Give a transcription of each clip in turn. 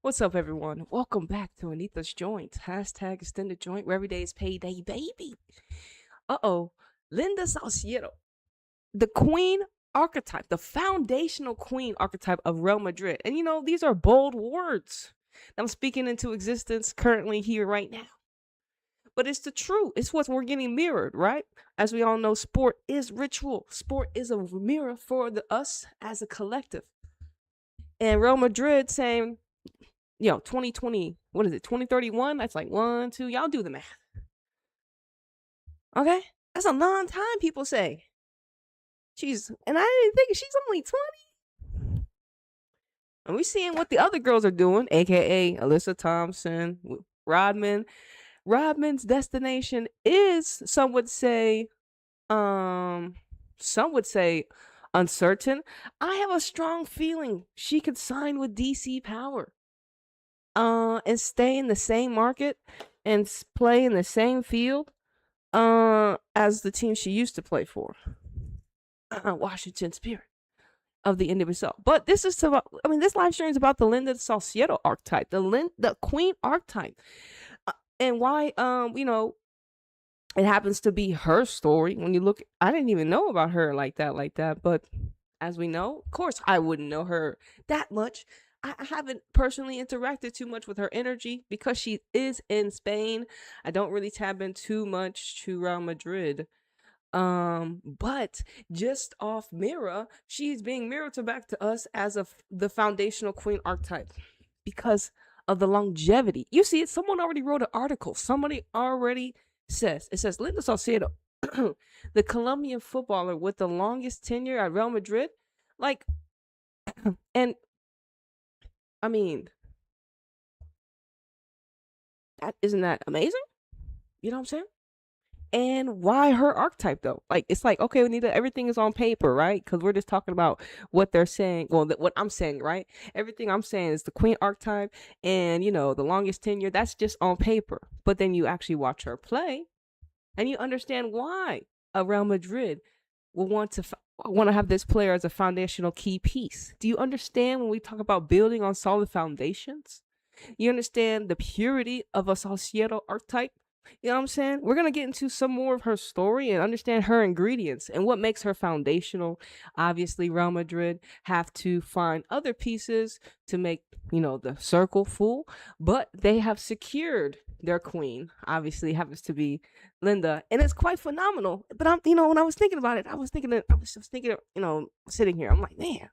What's up, everyone? Welcome back to Anita's Joint. Hashtag extended joint where every day is payday, baby. Uh-oh. Linda Caicedo, the queen archetype, the foundational queen archetype of Real Madrid. And these are bold words that I'm speaking into existence currently here right now. But it's the truth. It's what we're getting mirrored, right? As we all know, sport is ritual. Sport is a mirror for us as a collective. And Real Madrid saying, 2020, what is it, 2031? That's like 1, 2, y'all do the math. Okay? That's a long time, people say. And I didn't think she's only 20. And we seeing what the other girls are doing, aka Alyssa Thompson, Rodman. Rodman's destination is, some would say uncertain. I have a strong feeling she could sign with DC Power. And stay in the same market and play in the same field as the team she used to play for, Washington Spirit of the NWSL. But this is about, this live stream is about the Linda Caicedo archetype, the queen archetype, and why it happens to be her story. When you look, I didn't even know about her like that, but as we know, of course I wouldn't know her that much. I haven't personally interacted too much with her energy because she is in Spain. I don't really tap in too much to Real Madrid. But just off mirror, she's being mirrored back to us as the foundational queen archetype because of the longevity. You see it, someone already wrote an article. Somebody already says, it says Linda Caicedo, the Colombian footballer with the longest tenure at Real Madrid. Like, and isn't that amazing? You know what I'm saying? And why her archetype though? Like, it's like, okay, we need everything is on paper, right? Because we're just talking about what they're saying. Well, what I'm saying, right? Everything I'm saying is the queen archetype and the longest tenure. That's just on paper. But then you actually watch her play, and you understand why a Real Madrid will want to have this player as a foundational key piece. Do you understand when we talk about building on solid foundations? You understand the purity of a Caicedo archetype? You know what I'm saying? We're going to get into some more of her story and understand her ingredients and what makes her foundational. Obviously, Real Madrid have to find other pieces to make, the circle full, but they have secured their queen. Obviously, happens to be Linda, and it's quite phenomenal. But when I was thinking about it, I was thinking, sitting here, I'm like, man,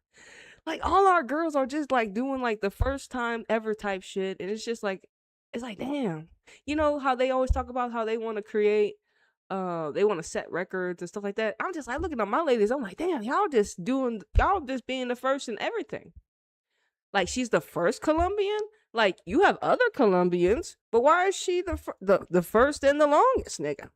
like all our girls are just like doing like the first time ever type shit, and it's just like, it's like, damn. You know how they always talk about how they want to create, they want to set records and stuff like that. I'm just like looking at my ladies, I'm like, damn, y'all just being the first in everything. Like, she's the first Colombian. Like, you have other Colombians, but why is she the first and the longest, nigga?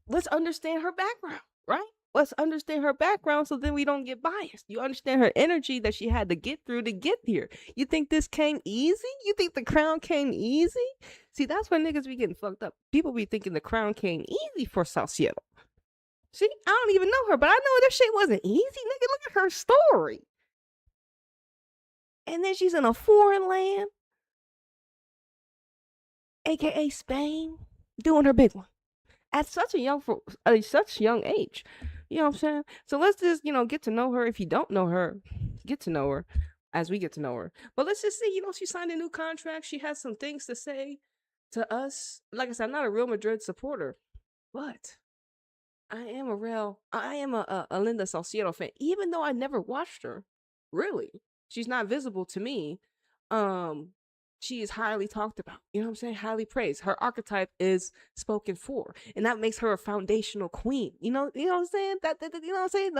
Let's understand her background, right? Let's understand her background so then we don't get biased. You understand her energy that she had to get through to get here. You think this came easy? You think the crown came easy? See, that's why niggas be getting fucked up. People be thinking the crown came easy for Caicedo. See, I don't even know her, but I know this shit wasn't easy. Nigga, look at her story. And then she's in a foreign land, aka Spain, doing her big one at such young age. You know what I'm saying? So let's just, get to know her. If you don't know her, get to know her as we get to know her. But let's just see, she signed a new contract. She has some things to say to us. Like I said, I'm not a Real Madrid supporter, but I am a Linda Caicedo fan, even though I never watched her. Really, she's not visible to me. She is highly talked about. You know what I'm saying? Highly praised. Her archetype is spoken for, and that makes her a foundational queen. You know what I'm saying? You know what I'm saying?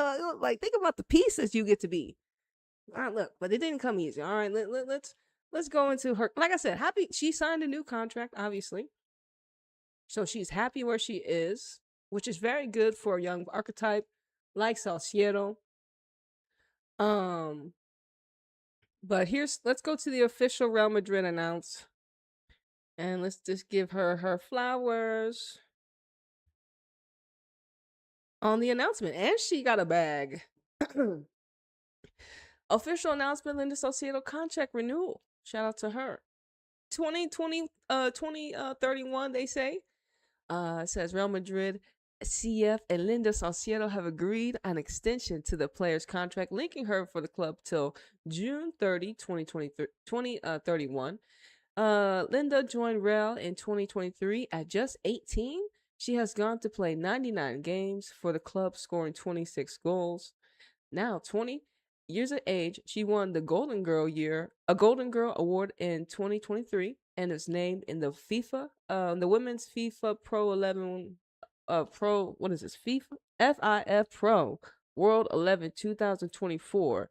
Like, think about the pieces you get to be. All right, look, but it didn't come easy. All right, let's go into her. Like I said, happy she signed a new contract, obviously, so she's happy where she is, which is very good for a young archetype like Caicedo. But let's go to the official Real Madrid announce. And let's just give her flowers on the announcement. And she got a bag. Official announcement: Linda Caicedo contract renewal. Shout out to her. 2031, they say. It says Real Madrid, CF, and Linda Caicedo have agreed an extension to the player's contract, linking her for the club till June 30, 2031. Linda joined Real in 2023 at just 18. She has gone to play 99 games for the club, scoring 26 goals. Now 20 years of age, she won the Golden Girl Award in 2023, and is named in the the women's FIFA Pro 11, what is this? FIF Pro World 11 2024,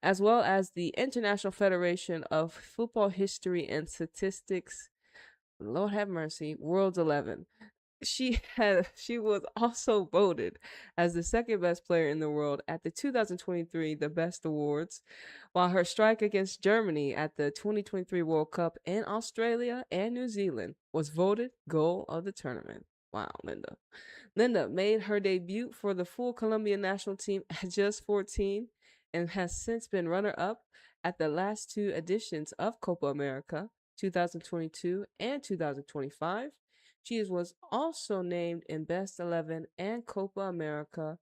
as well as the International Federation of Football History and Statistics. Lord have mercy, World's 11. She was also voted as the second best player in the world at the 2023 The Best Awards, while her strike against Germany at the 2023 World Cup in Australia and New Zealand was voted goal of the tournament. Wow, Linda. Linda made her debut for the full Colombian national team at just 14 and has since been runner-up at the last two editions of Copa America, 2022 and 2025. She was also named in Best 11 and Copa America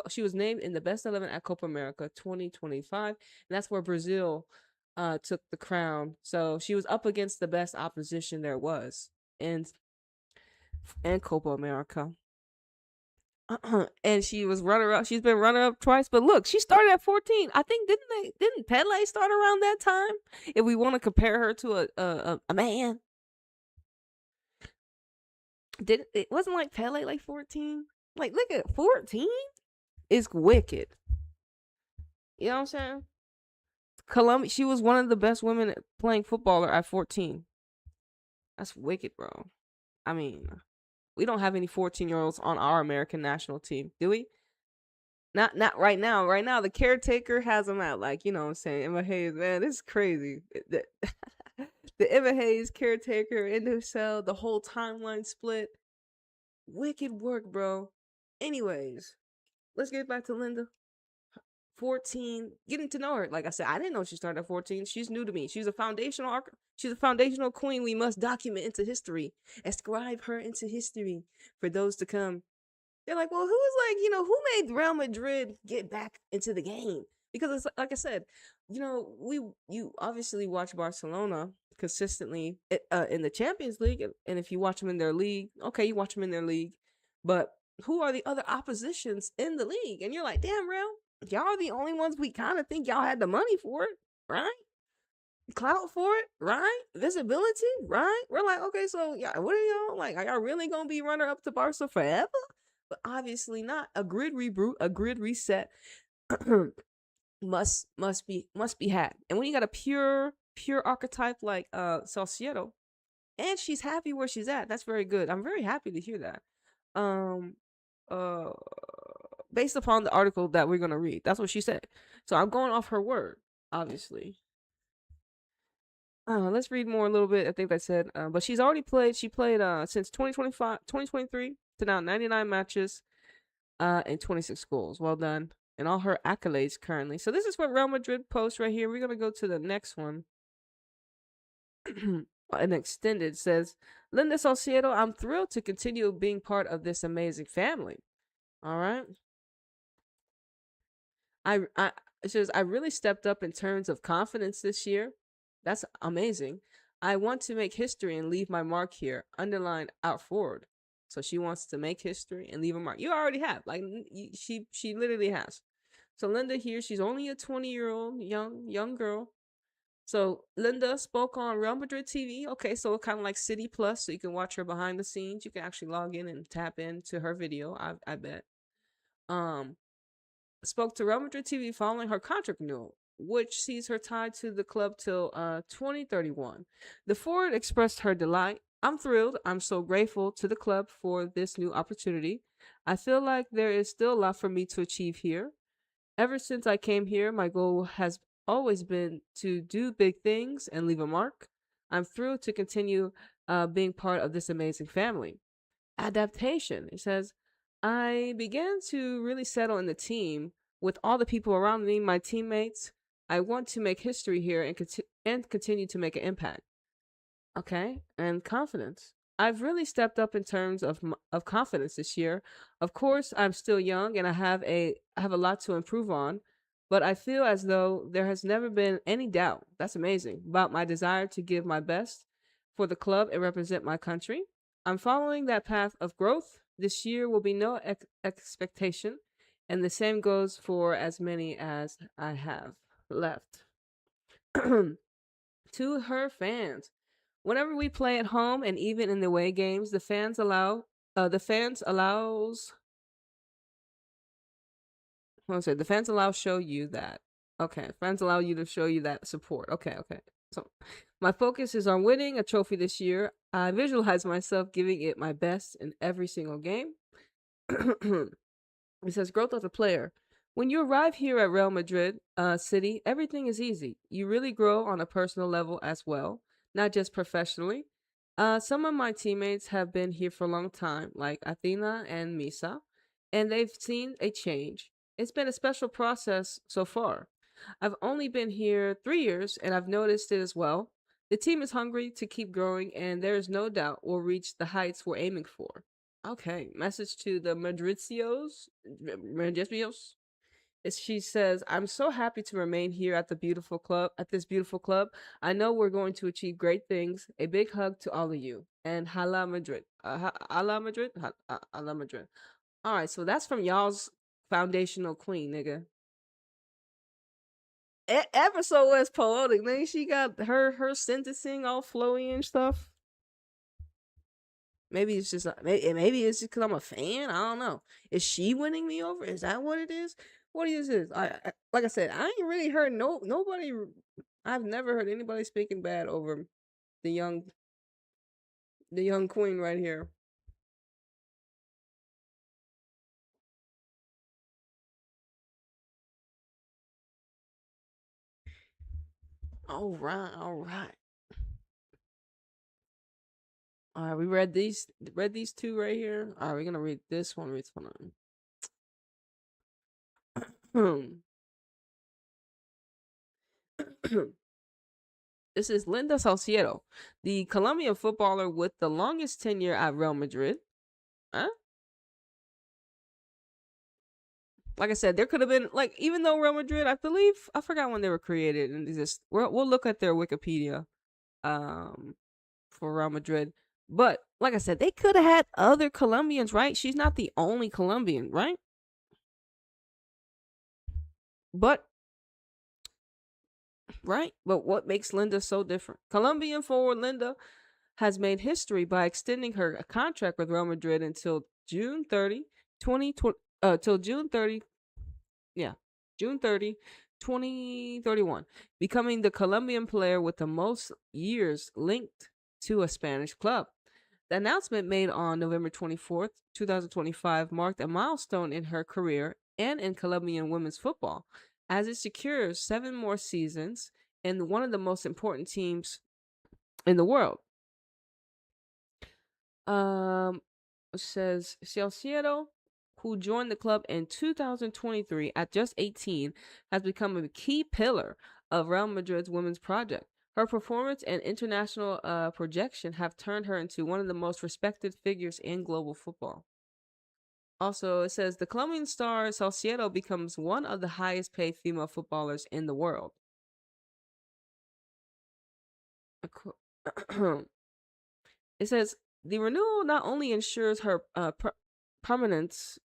she was named in the Best 11 at Copa America 2025, and that's where Brazil took the crown. So she was up against the best opposition there was in Copa America. And she was runner up. She's been runner up twice, but look, she started at 14. I think didn't Pele start around that time? If we want to compare her to a man, it wasn't like Pele like 14? Like, look at 14 is wicked. You know what I'm saying? Colombia, she was one of the best women playing footballer at 14. That's wicked, bro. I mean, we don't have any 14-year-olds on our American national team, do we? Not right now. Right now, the caretaker has them out. Like, you know what I'm saying? Emma Hayes, man, this is crazy. The Emma Hayes caretaker in the cell, the whole timeline split. Wicked work, bro. Anyways, let's get back to Linda. 14, getting to know her. Like I said, I didn't know she started at 14. She's new to me. She's a foundational queen we must document into history. Ascribe her into history for those to come. They're like, well, who made Real Madrid get back into the game? Because it's like I said, you obviously watch Barcelona consistently in the Champions League, and if you watch them in their league, okay, you watch them in their league, but who are the other oppositions in the league? And you're like, damn, Real, y'all are the only ones we kind of think y'all had the money for it, right? Clout for it, right? Visibility, right? We're like, okay, so yeah, what are y'all like? Are y'all really gonna be runner up to Barca forever? But obviously not. A grid reboot, a grid reset must be had. And when you got a pure archetype like Salcedo, and she's happy where she's at, that's very good. I'm very happy to hear that. Uh Based upon the article that we're gonna read, that's what she said. So I'm going off her word, obviously. Let's read more a little bit. I think I said, but she's already played. She played since 2023 to now 99 matches, and 26 goals. Well done. And all her accolades currently. So this is what Real Madrid posts right here. We're gonna go to the next one. An extended says, Linda Salcedo, I'm thrilled to continue being part of this amazing family. All right. It says, I really stepped up in terms of confidence this year. That's amazing. I want to make history and leave my mark here. Underline out forward. So she wants to make history and leave a mark. You already have. Like, she literally has. So Linda here, she's only a 20-year-old young girl. So Linda spoke on Real Madrid TV. Okay, so kind of like City Plus, so you can watch her behind the scenes. You can actually log in and tap into her video. I bet. Spoke to Real Madrid TV following her contract renewal, which sees her tied to the club till 2031. The forward expressed her delight. I'm thrilled. I'm so grateful to the club for this new opportunity. I feel like there is still a lot for me to achieve here. Ever since I came here, my goal has always been to do big things and leave a mark. I'm thrilled to continue being part of this amazing family. Adaptation. It says, I began to really settle in the team With all the people around me, my teammates, I want to make history here and continue to make an impact. Okay, and confidence. I've really stepped up in terms of confidence this year. Of course, I'm still young and I have a lot to improve on, but I feel as though there has never been any doubt. That's amazing about my desire to give my best for the club and represent my country. I'm following that path of growth. This year will be no expectation, and the same goes for as many as I have left. To her fans, whenever we play at home and even in the away games, the fans allows what was it? The fans allow show you that. Okay, fans allow you to show you that support. Okay, okay. So my focus is on winning a trophy this year. I visualize myself giving it my best in every single game. It says growth as a player. When you arrive here at Real Madrid City, everything is easy. You really grow on a personal level as well, not just professionally. Some of my teammates have been here for a long time, like Athena and Misa, and they've seen a change. It's been a special process so far. I've only been here 3 years, and I've noticed it as well. The team is hungry to keep growing, and there is no doubt we'll reach the heights we're aiming for. Okay, message to the Madridcios. She says, "I'm so happy to remain here at this beautiful club. I know we're going to achieve great things. A big hug to all of you, and Hala Madrid. Hala Madrid, Hala Madrid." All right, so that's from y'all's foundational queen, nigga. Episode was poetic, nigga. She got her sentencing all flowy and stuff. Maybe it's just maybe it's just because I'm a fan. I don't know. Is she winning me over? Is that what it is? What is this? Like I said, I ain't really heard nobody. I've never heard anybody speaking bad over the young the young queen right here. All right. All right, we read these two right here. All right, we're gonna read this one. Read this one. This is Linda Caicedo, the Colombian footballer with the longest tenure at Real Madrid. Huh? Like I said, there could have been like even though Real Madrid, I believe I forgot when they were created and just we'll look at their Wikipedia um for Real Madrid. But like I said, they could have had other Colombians, right? She's not the only Colombian, right? But right? But what makes Linda so different? Colombian forward Linda has made history by extending her contract with Real Madrid until June 30, 2020, till June 30, yeah, June 30, 2031, becoming the Colombian player with the most years linked to a Spanish club. The announcement made on November 24th, 2025 marked a milestone in her career and in Colombian women's football, as it secures 7 more seasons in one of the most important teams in the world. Um, says Salciero, who joined the club in 2023 at just 18, has become a key pillar of Real Madrid's women's project. Her performance and international projection have turned her into one of the most respected figures in global football. Also, it says the Colombian star Salciero becomes one of the highest paid female footballers in the world. It says the renewal not only ensures her permanence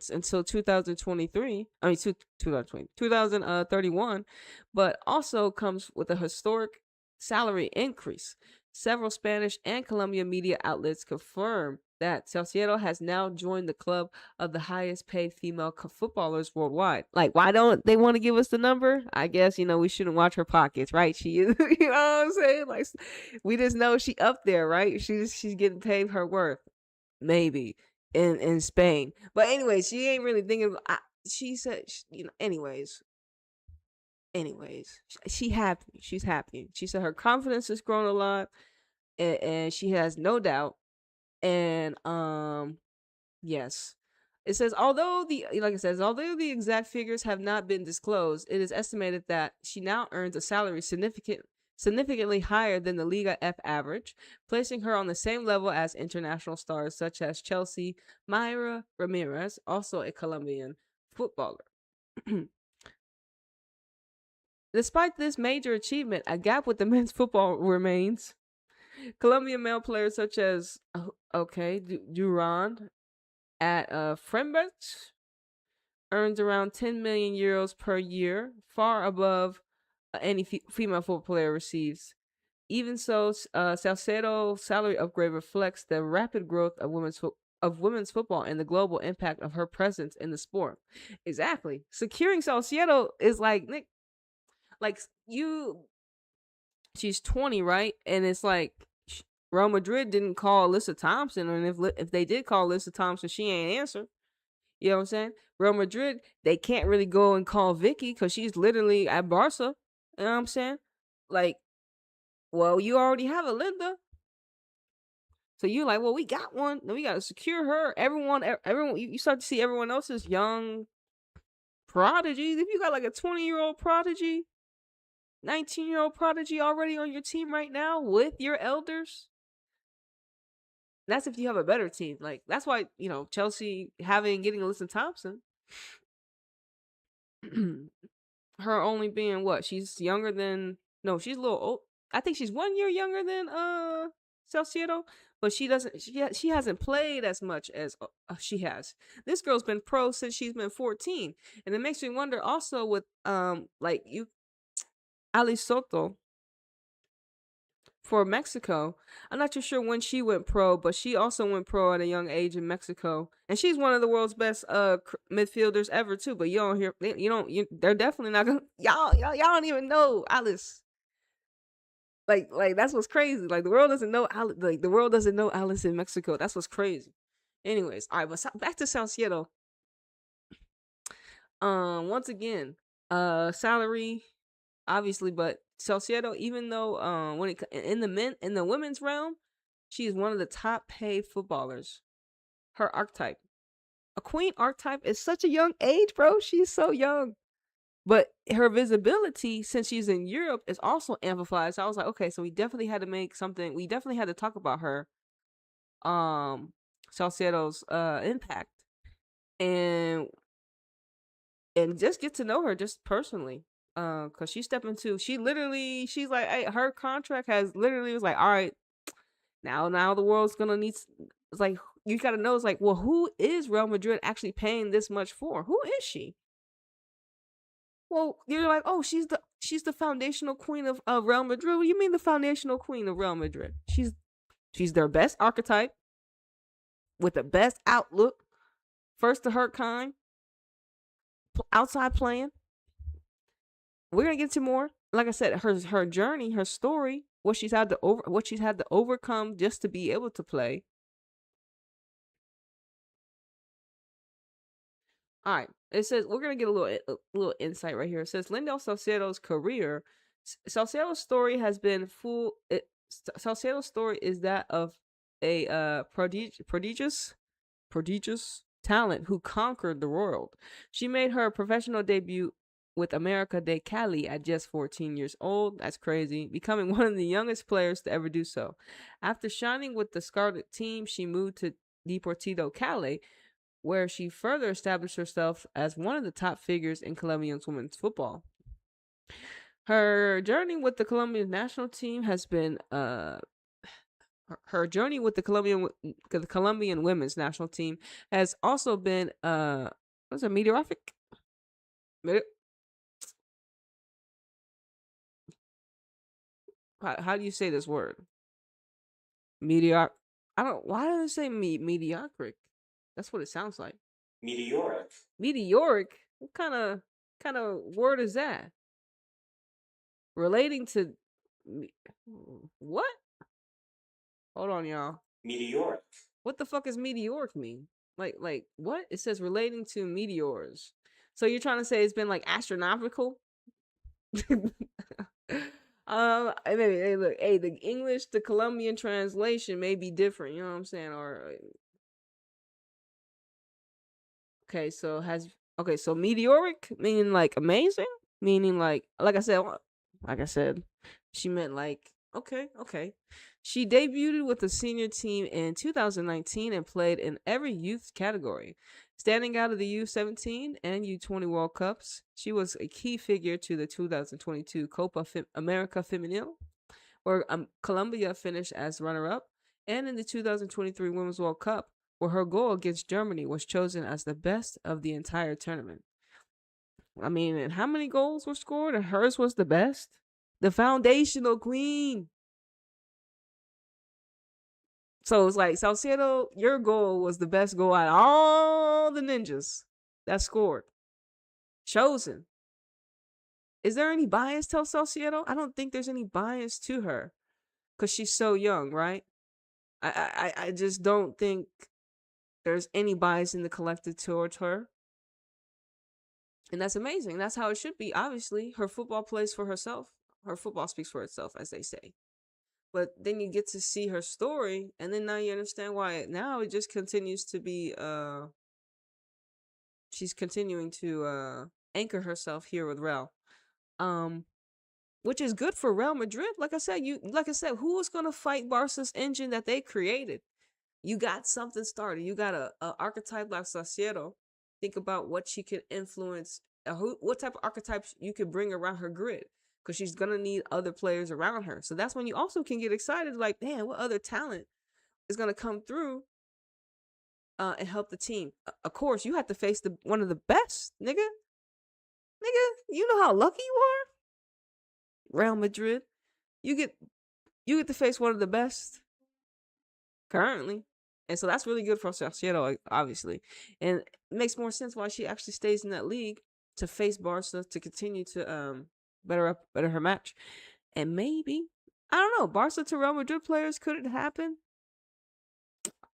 until 2023, I mean 2020, 2031, but also comes with a historic salary increase. Several Spanish and Colombian media outlets confirm that Salciero has now joined the club of the highest paid female footballers worldwide. Like, why don't they want to give us the number? I guess, we shouldn't watch her pockets, right? She is, you know what I'm saying? Like, we just know she up there, right? She's getting paid her worth, maybe in Spain. But anyways, she ain't really thinking. She said, anyways, she happy. She's happy. She said her confidence has grown a lot, and she has no doubt. And yes, It says, although the exact figures have not been disclosed, it is estimated that she now earns a salary significantly higher than the Liga F average, placing her on the same level as international stars such as Chelsea Mayra Ramirez, also a Colombian footballer. Despite this major achievement, a gap with the men's football remains. Colombian male players such as Duran at Fremberts earns around 10 million euros per year, far above any female football player receives. Even so, Salcedo's salary upgrade reflects the rapid growth of women's football and the global impact of her presence in the sport. Exactly. Securing Salcedo is like Nick, like she's 20, right? And it's like Real Madrid didn't call Alyssa Thompson, and if they did call Alyssa Thompson, she ain't answer. You know what I'm saying? Real Madrid, they can't really go and call Vicky because she's literally at Barca. You know what I'm saying? Like, well, you already have a Linda. So you're like, well, we got one. Then we got to secure her. Everyone, you start to see everyone else's young prodigies. If you got like a 20-year-old prodigy, 19-year-old prodigy already on your team right now with your elders, that's if you have a better team. Like, that's why, Chelsea getting Alyssa Thompson. Her only being what? She's younger than, no, she's a little old. I think she's 1 year younger than Salcedo, but she hasn't played as much as she has. This girl's been pro since she's been 14. And it makes me wonder also with Ali Soto for Mexico. I'm not too sure when she went pro, but she also went pro at a young age in Mexico, and she's one of the world's best midfielders ever too. But you don't hear, they're definitely not gonna. Y'all don't even know Alice. Like that's what's crazy. Like the world doesn't know Alice. Like the world doesn't know Alice in Mexico. That's what's crazy. Anyways, all right, but back to Salcedo. Once again, salary, obviously, but Salcedo, even though when it in the women's realm, she's one of the top paid footballers. Her archetype, a queen archetype, is such a young age, bro. She's so young, but her visibility since she's in Europe is also amplified. So I was like, okay, so we definitely had to make something. We definitely had to talk about her, Salcedo's impact, and just get to know her just personally. Cause she's she's like, hey, her contract has literally was like, all right, now the world's gonna need. It's like you gotta know. It's like, well, who is Real Madrid actually paying this much for? Who is she? Well, you're like, oh, she's the foundational queen of Real Madrid. What do you mean the foundational queen of Real Madrid? She's their best archetype with the best outlook, first of her kind, outside playing. We're gonna get to more. Like I said, her journey, her story, what she's had to overcome just to be able to play. All right, it says we're gonna get a little insight right here. It says Linda Salcedo's career. Salcedo's story has been Salcedo's story is that of a prodigious talent who conquered the world. She made her professional debut with America de Cali at just 14 years old. That's crazy. Becoming one of the youngest players to ever do so. After shining with the Scarlet team, she moved to Deportivo Cali, where she further established herself as one of the top figures in Colombian women's football. Her journey with the Colombian national team has been her journey with the Colombian women's national team has also been what's it, meteoric? How do you say this word? Meteor. I don't. Why does it say mediocre? That's what it sounds like. Meteoric. Meteoric. What kind of word is that? Relating to what? Hold on, y'all. Meteoric. What the fuck is meteoric mean? Like what? It says relating to meteors. So you're trying to say it's been like astronomical? Maybe hey, look, hey, the English to Colombian translation may be different, you know what I'm saying? Or Okay, so meteoric meaning like amazing, meaning like I said, she meant like okay. She debuted with the senior team in 2019 and played in every youth category. Standing out of the U17 and U20 World Cups, she was a key figure to the 2022 Copa America Femenil, where Colombia finished as runner-up, and in the 2023 Women's World Cup, where her goal against Germany was chosen as the best of the entire tournament. I mean, and how many goals were scored and hers was the best? The foundational queen. So it's like, Salcedo, your goal was the best goal out of all the ninjas that scored. Chosen. Is there any bias to Salcedo? I don't think there's any bias to her because she's so young, right? I just don't think there's any bias in the collective towards her. And that's amazing. That's how it should be. Obviously, her football plays for herself. Her football speaks for itself, as they say. But then you get to see her story, and then now you understand why now it just continues to be she's continuing to anchor herself here with Real. Which is good for Real Madrid. Like I said, who is gonna fight Barca's engine that they created? You got something started. You got a archetype like Salcedo. Think about what she can influence, what type of archetypes you could bring around her grid, because she's gonna need other players around her. So that's when you also can get excited, like, damn, what other talent is gonna come through and help the team? Of course, you have to face one of the best, nigga. You know how lucky you are, Real Madrid. You get to face one of the best currently. And so that's really good for Salcedo, obviously. And it makes more sense why she actually stays in that league to face Barca to continue to better her match. And maybe, I don't know, Barca to Real Madrid players, could it happen?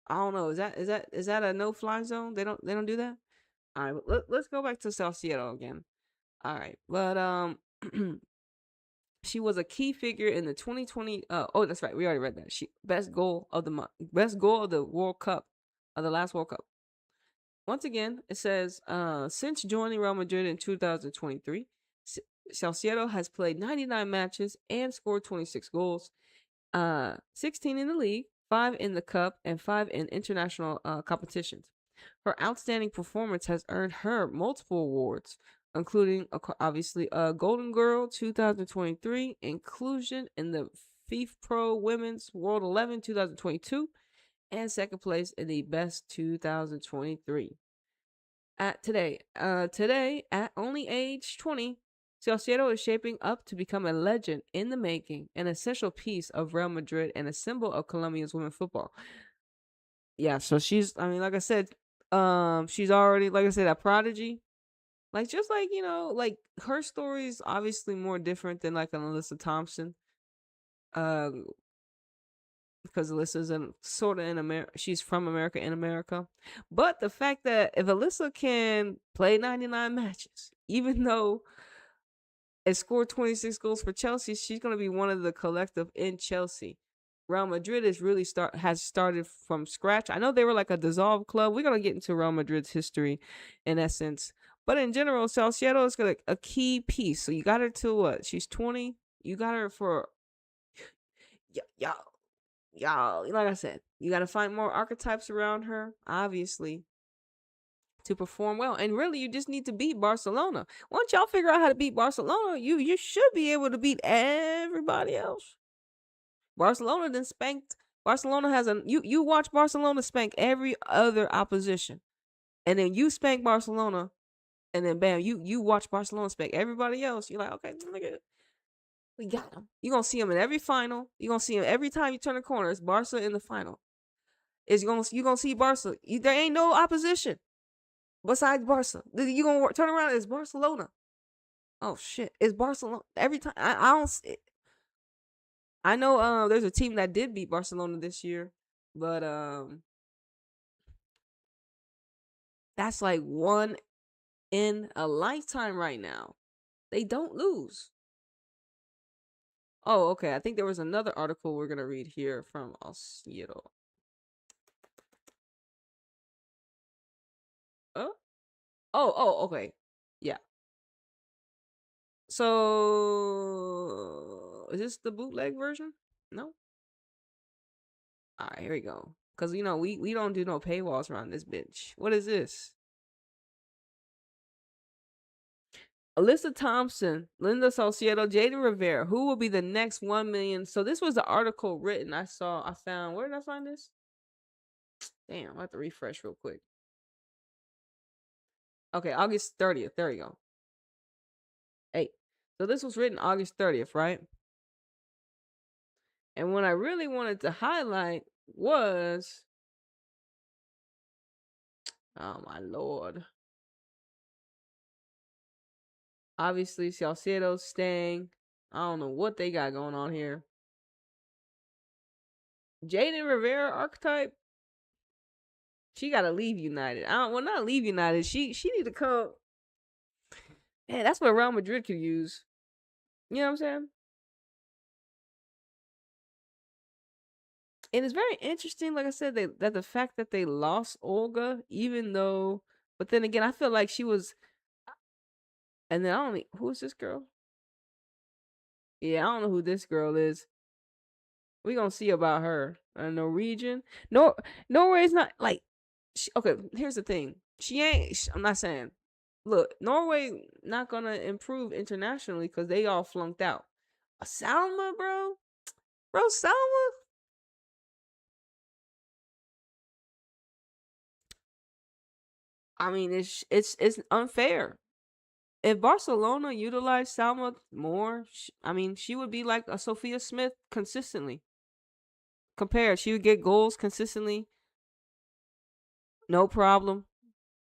I don't know. Is that a no fly zone? They don't do that? All right, let's go back to Salcedo again. All right. But she was a key figure in the 2020. Oh, that's right. We already read that. She best goal of the month, best goal of the World Cup, of the last World Cup. Once again, it says, since joining Real Madrid in 2023, Salcedo has played 99 matches and scored 26 goals, 16 in the league, 5 in the cup, and 5 in international competitions. Her outstanding performance has earned her multiple awards, including obviously Golden Girl 2023, inclusion in the FIFA Pro Women's World 11 2022, and second place in the Best 2023. Today, at only age 20, Salcedo is shaping up to become a legend in the making, an essential piece of Real Madrid, and a symbol of Colombia's women's football. Yeah, so she's, I mean, like I said, she's already, like I said, a prodigy. Like, just like, like, her story is obviously more different than like an Alyssa Thompson. Because Alyssa's sort of in America. She's from America, in America. But the fact that if Alyssa can play 99 matches, even though it scored 26 goals for Chelsea, she's going to be one of the collective in Chelsea. Real Madrid has started from scratch. I know they were like a dissolved club. We're going to get into Real Madrid's history in essence. But in general, Salcedo is a key piece. So you got her to what? She's 20. You got her for... Y'all, like I said, you got to find more archetypes around her, obviously, to perform well. And really, you just need to beat Barcelona. Once y'all figure out how to beat Barcelona, you should be able to beat everybody else. Barcelona then spanked. Barcelona has you watch Barcelona spank every other opposition, and then you spank Barcelona, and then bam, you watch Barcelona spank everybody else. You're like, okay, look at it. We got them. You're going to see them in every final. You're going to see them every time you turn the corner. It's Barca in the final. You're going to see Barca. There ain't no opposition besides Barca. You're going to turn around. It's Barcelona. Oh, shit. It's Barcelona. Every time. I don't see it. I know there's a team that did beat Barcelona this year. But that's like one in a lifetime right now. They don't lose. Oh, okay. I think there was another article we're going to read here from Osiedo. Oh, Okay. Yeah. So is this the bootleg version? No. All right, here we go. Cause we don't do no paywalls around this bitch. What is this? Alyssa Thompson, Linda Caicedo, Jaden Rivera. Who will be the next 1 million? So this was the article written. I found. Where did I find this? Damn, I have to refresh real quick. Okay, August 30th. There we go. Hey, so this was written August 30th, right? And what I really wanted to highlight was, oh my lord. Obviously, Salcedo's staying. I don't know what they got going on here. Jaden Rivera archetype. She gotta leave United. Not leave United. She need to come. Man, that's what Real Madrid could use. You know what I'm saying? And it's very interesting, like I said, that the fact that they lost Olga, even though, but then again, I feel like she was. And then I don't. Who's this girl? Yeah, I don't know who this girl is. We gonna see about her. A Norwegian. No, Norway's not like. Okay, here's the thing. She ain't. I'm not saying. Look, Norway not gonna improve internationally because they all flunked out. Salma, bro, Salma. I mean, it's unfair. If Barcelona utilized Salma more, I mean, she would be like a Sophia Smith consistently. Compared, she would get goals consistently, no problem.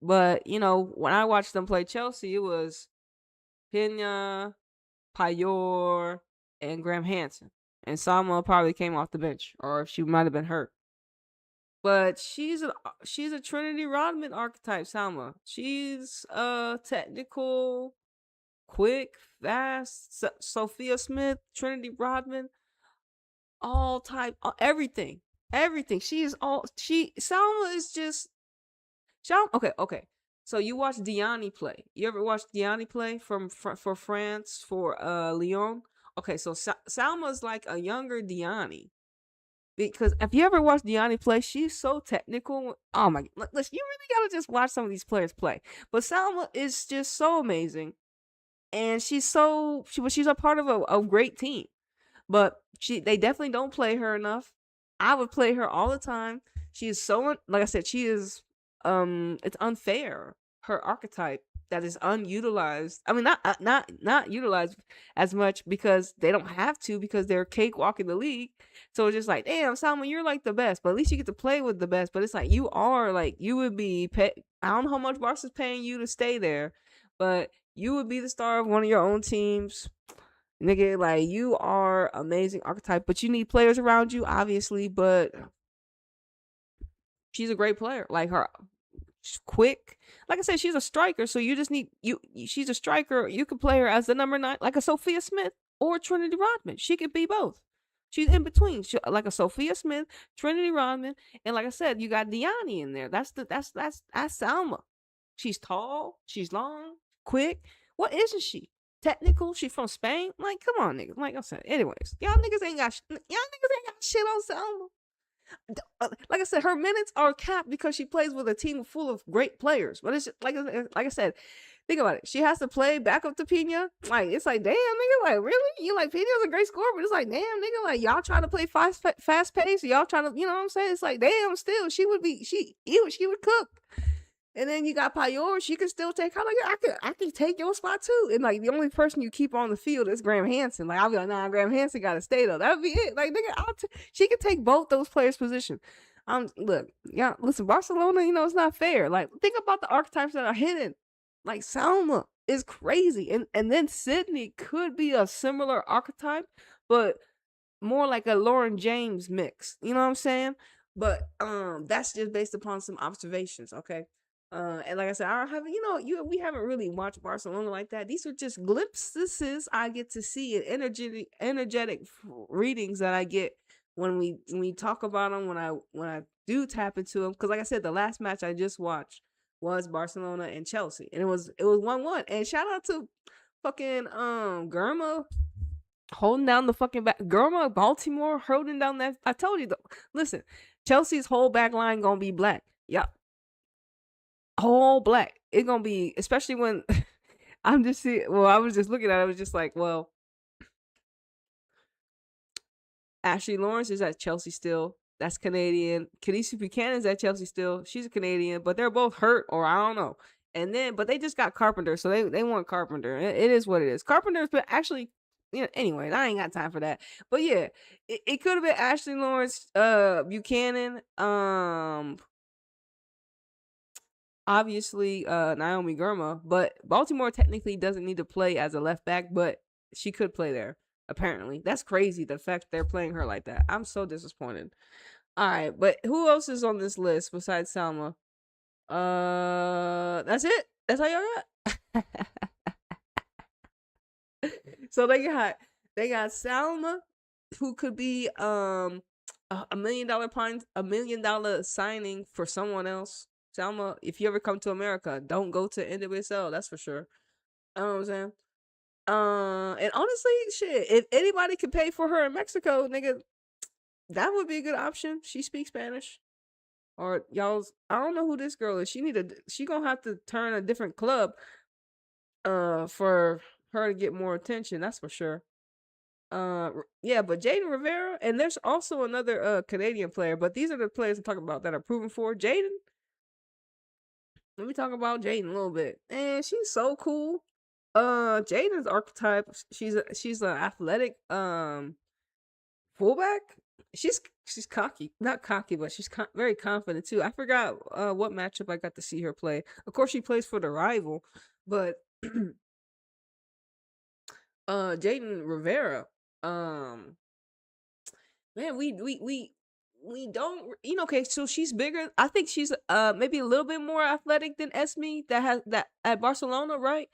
But when I watched them play Chelsea, it was Pena, Payor, and Graham Hansen, and Salma probably came off the bench, or she might have been hurt. But she's a Trinity Rodman archetype, Salma. She's technical, quick, fast. Sophia Smith, Trinity Rodman, all type, everything, everything. Salma is just Salma. Okay. So you watch Diani play. You ever watch Diani play for France for Lyon? Okay, so Salma's like a younger Diani. Because if you ever watch Diani play, she's so technical. Oh my! Listen, you really gotta just watch some of these players play. But Salma is just so amazing, and she's a part of a great team. But they definitely don't play her enough. I would play her all the time. She is so, like I said, she is it's unfair. Her archetype that is unutilized. I mean, not utilized as much because they don't have to, because they're cakewalking the league. So it's just like, damn, Salma, you're like the best, but at least you get to play with the best. But it's like you would be I don't know how much Barca's paying you to stay there, but you would be the star of one of your own teams. Nigga, like, you are amazing archetype, but you need players around you, obviously. But she's a great player. Like, her quick. Like I said, she's a striker, so you just need she's a striker. You could play her as the number 9, like a Sophia Smith or Trinity Rodman. She could be both. She's in between, like a Sophia Smith, Trinity Rodman, and like I said, you got Diani in there. That's Salma. She's tall, she's long, quick. What isn't she? Technical. She from Spain. Like, come on, niggas. Like I said, anyways, y'all niggas ain't got shit on Salma. Like I said, her minutes are capped because she plays with a team full of great players. But it's just, like I said, think about it. She has to play back up to Pena. Like, it's like, damn, nigga, like, really? You like, Pena's a great scorer, but it's like, damn, nigga, like, y'all trying to play fast pace. Y'all trying to, you know what I'm saying? It's like, damn, still, she would cook. And then you got Payor. She could still take. I could take your spot too. And like, the only person you keep on the field is Graham Hansen. Like, I'll be like, nah, Graham Hansen got to stay though. That'd be it. Like, nigga, she could take both those players' position. Look, yeah, listen, Barcelona. It's not fair. Like, think about the archetypes that are hidden. Like, Salma is crazy, and then Sydney could be a similar archetype, but more like a Lauren James mix. You know what I'm saying? But that's just based upon some observations. Okay. And like I said, I don't have we haven't really watched Barcelona like that. These are just glimpses I get to see, and energetic readings that I get when we talk about them, when I do tap into them. Because like I said, the last match I just watched was Barcelona and Chelsea, and it was 1-1. And shout out to fucking Germa holding down the fucking back. Germa Baltimore holding down that. I told you. Listen, Chelsea's whole back line gonna be black. Yep, whole black. It's gonna be, especially when I'm just seeing. Well, I was just looking at it. I was just like, well, Ashley Lawrence is at Chelsea still. That's Canadian. Kadisha Buchanan's at Chelsea still. She's a Canadian, but they're both hurt, or I don't know. And then, but they just got Carpenter, so they want Carpenter. It is what it is. Carpenter's been actually, anyway, I ain't got time for that. But yeah, it could have been Ashley Lawrence, Buchanan, obviously Naomi Girma, but Baltimore technically doesn't need to play as a left back, but she could play there. Apparently, that's crazy. The fact they're playing her like that, I'm so disappointed. All right, but who else is on this list besides Salma? That's it. That's all y'all got. So they got Salma, who could be $1 million $1 million signing for someone else. Salma, if you ever come to America, don't go to NWSL. That's for sure. You know what I'm saying? And honestly, shit, if anybody could pay for her in Mexico, nigga, that would be a good option. She speaks Spanish. Or y'all's, I don't know who this girl is. She gonna have to turn a different club for her to get more attention, that's for sure. Yeah, but Jaden Rivera, and there's also another Canadian player, but these are the players I'm talking about that are proven for. Jaden, let me talk about Jaden a little bit. And she's so cool. Jaden's archetype, she's an athletic fullback. She's cocky, not cocky, but she's very confident too. I forgot what matchup I got to see her play. Of course, she plays for the rival, but Jaden Rivera, man, we don't, okay, so she's bigger. I think she's maybe a little bit more athletic than Esme that has that at Barcelona, right?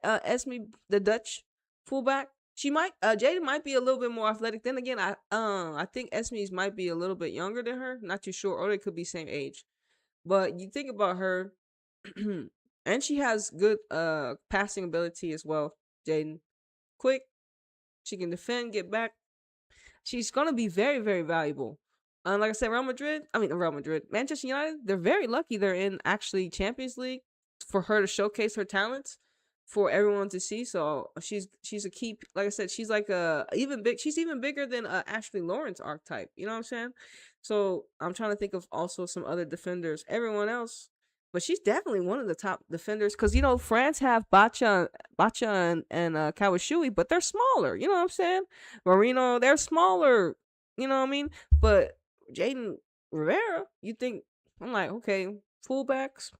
Esme, the Dutch fullback. She might Jaden might be a little bit more athletic. Then again, I think Esme's might be a little bit younger than her. Not too sure, or they could be same age. But you think about her, and she has good passing ability as well. Jaden, quick, she can defend, get back. She's gonna be very, very valuable. Like I said, Real Madrid, Manchester United, they're very lucky they're in actually Champions League for her to showcase her talents for everyone to see. So she's a key. Like I said, she's like she's even bigger than Ashley Lawrence archetype. You know what I'm saying? So I'm trying to think of also some other defenders. Everyone else, but she's definitely one of the top defenders because France have Bacha and Kawashui, but they're smaller. You know what I'm saying? Marino, they're smaller. You know what I mean? But Jaden Rivera, you think, I'm like, okay, fullbacks.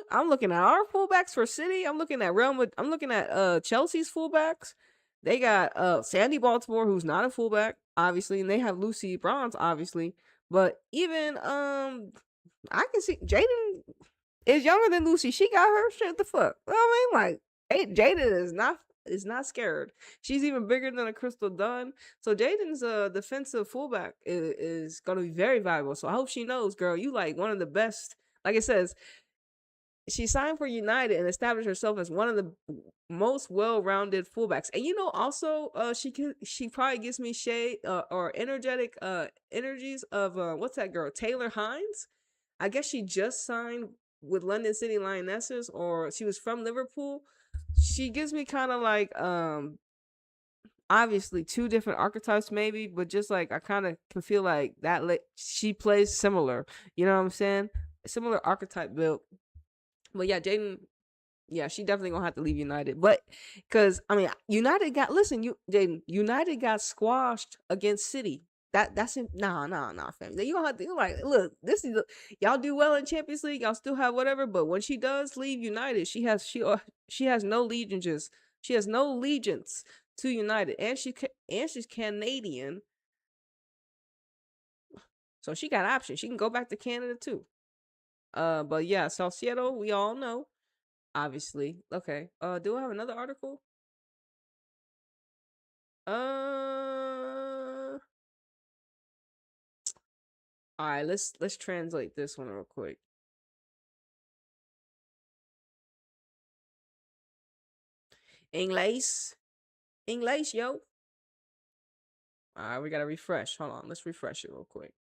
I'm looking at our fullbacks for City. I'm looking at Real Madrid. I'm looking at Chelsea's fullbacks. They got Sandy Baltimore, who's not a fullback, obviously, and they have Lucy Bronze, obviously. But even I can see Jaden is younger than Lucy. She got her shit the fuck. You know what I mean? Like, hey, Jaden is not scared. She's even bigger than a Crystal Dunn. So Jaden's defensive fullback is gonna be very valuable. So I hope she knows, girl, you like one of the best. Like it says, she signed for United and established herself as one of the most well-rounded fullbacks. And also, she probably gives me shade or energetic energies of what's that girl, Taylor Hines. I guess she just signed with London City Lionesses, or she was from Liverpool. She gives me kind of like obviously two different archetypes maybe, but just like I kind of can feel like that she plays similar. You know what I'm saying? Similar archetype build. But yeah, Jaden, yeah, she definitely gonna have to leave United. But because United got Jaden, United got squashed against City. That's in nah, fam. You gonna have to like, look, y'all do well in Champions League, y'all still have whatever. But when she does leave United, she has no allegiances. She has no allegiance to United, and she's Canadian, so she got options. She can go back to Canada too. But yeah, Salcedo, we all know. Obviously. Okay. Do I have another article? Uh All right, let's translate this one real quick. English, English, yo. All right, we gotta refresh. Hold on, let's refresh it real quick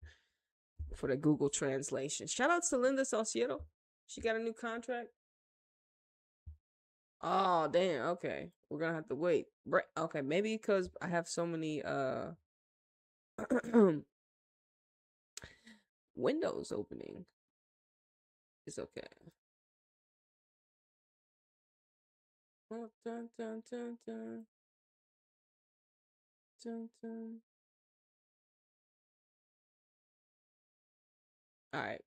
for the Google translation. Shout out to Linda Caicedo. She got a new contract. Oh damn. Okay, we're gonna have to wait. Okay, maybe because I have so many windows opening. It's okay. Oh, dun, dun, dun, dun. Dun, dun. All right.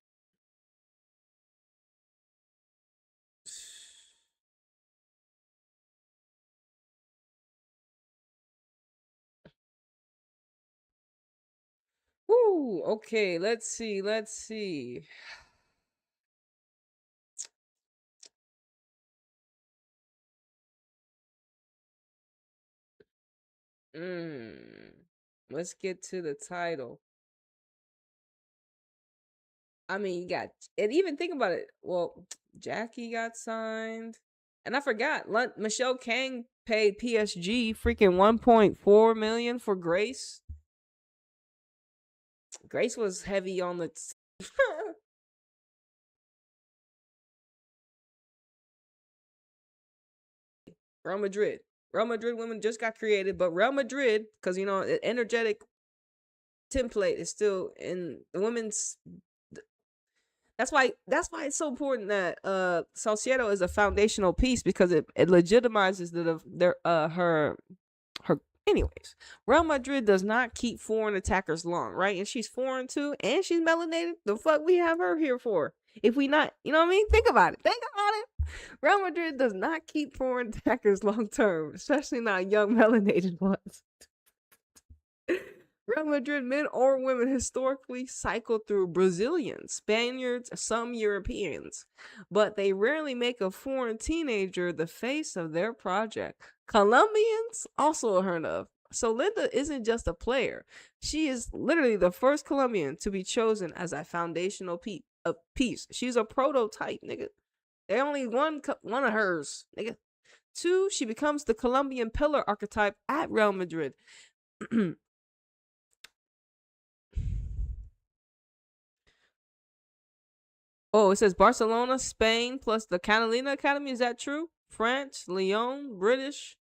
Woo. Okay. Let's see. Let's see. Let's get to the title. I mean, you got, and even think about it. Well, Jackie got signed, and I forgot. Michelle Kang paid PSG freaking 1.4 million for Grace. Grace was heavy on the. Real Madrid. Real Madrid women just got created, but Real Madrid, because you know, the energetic template is still in the women's. That's why it's so important that Salcedo is a foundational piece, because it legitimizes her. Anyways, Real Madrid does not keep foreign attackers long, right? And she's foreign too, and she's melanated. The fuck we have her here for? If we not, you know what I mean? Think about it. Think about it. Real Madrid does not keep foreign attackers long term, especially not young melanated ones. Real Madrid men or women historically cycle through Brazilians, Spaniards, some Europeans, but they rarely make a foreign teenager the face of their project. Colombians, also unheard of. So Linda isn't just a player. She is literally the first Colombian to be chosen as a foundational piece. She's a prototype, nigga. They only one of hers, nigga. 2, she becomes the Colombian pillar archetype at Real Madrid. Oh, it says Barcelona, Spain, plus the Catalina Academy. Is that true? French, Lyon, British.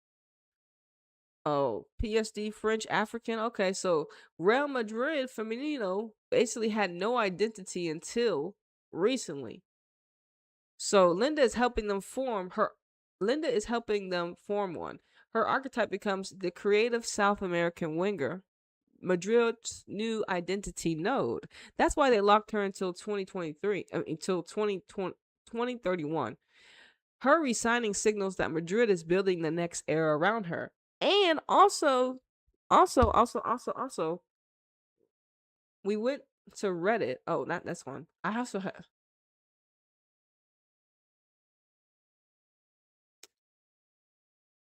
Oh, PSD, French, African. Okay, so Real Madrid Femenino basically had no identity until recently. So Linda is helping them form one. Her archetype becomes the creative South American winger, Madrid's new identity node. That's why they locked her until 2023, until 2031. Her resigning signals that Madrid is building the next era around her. And also, we went to Reddit. Oh, not that's one. I also have.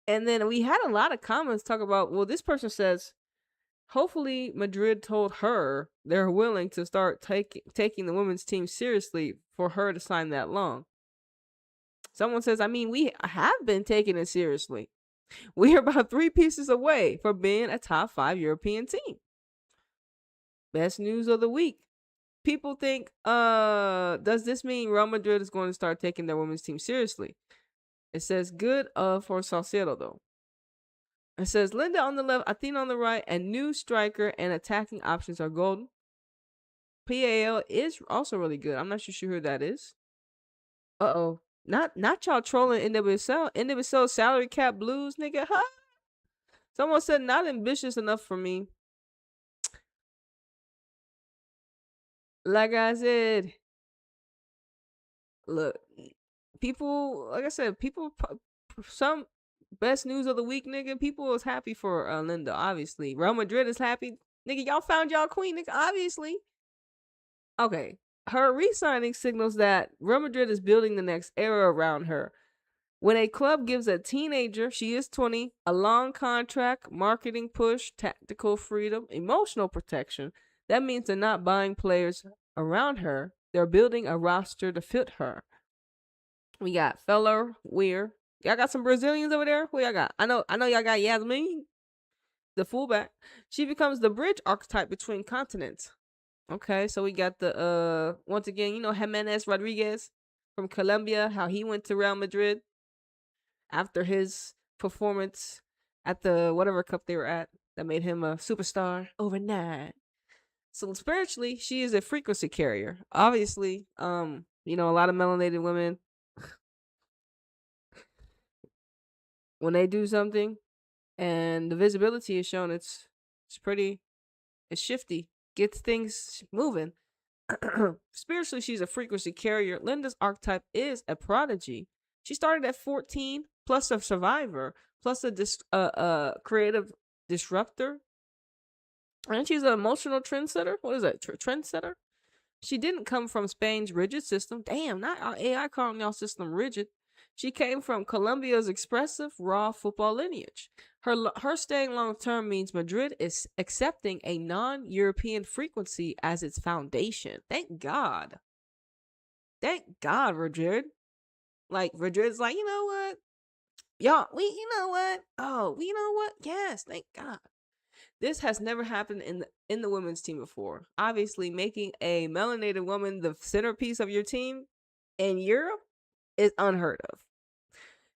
And then we had a lot of comments talk about, well, this person says, hopefully Madrid told her they're willing to start taking the women's team seriously for her to sign that long. Someone says, I mean, we have been taking it seriously. We are about 3 pieces away from being a top 5 European team. Best news of the week. People think, does this mean Real Madrid is going to start taking their women's team seriously? It says good for Salcedo, though. It says Linda on the left, Athena on the right, and new striker and attacking options are golden. PAL is also really good. I'm not sure who that is. Uh-oh. Not y'all trolling NWSL. NWSL salary cap blues, nigga. Huh? Someone said not ambitious enough for me. Like I said, look, people, like I said, some best news of the week, nigga. People is happy for Linda, obviously. Real Madrid is happy. Nigga, y'all found y'all queen, nigga, obviously. Okay. Her re-signing signals that Real Madrid is building the next era around her. When a club gives a teenager, she is 20, a long contract, marketing push, tactical freedom, emotional protection, That means they're not buying players around her. They're building a roster to fit her. We got Feller, Weir. Y'all got some Brazilians over there? Who y'all got? I know y'all got Yasmin, the fullback. She becomes the bridge archetype between continents. Okay, so we got the once again, Jimenez Rodriguez from Colombia, how he went to Real Madrid after his performance at the whatever cup they were at that made him a superstar overnight. So spiritually, she is a frequency carrier. Obviously, a lot of melanated women, when they do something and the visibility is shown, it's shifty, gets things moving. Spiritually, she's a frequency carrier. Linda's archetype is a prodigy. She started at 14, plus a survivor, plus a creative disruptor, and she's an emotional trendsetter. What is that? Trendsetter? She didn't come from Spain's rigid system. Damn, not our AI calling y'all system rigid. She came from Colombia's expressive, raw football lineage. Her staying long term means Madrid is accepting a non-European frequency as its foundation. Thank God. Thank God, Madrid. Like, Madrid's like, you know what? Y'all, you know what? Oh, you know what? Yes, thank God. This has never happened in the women's team before. Obviously, making a melanated woman the centerpiece of your team in Europe is unheard of.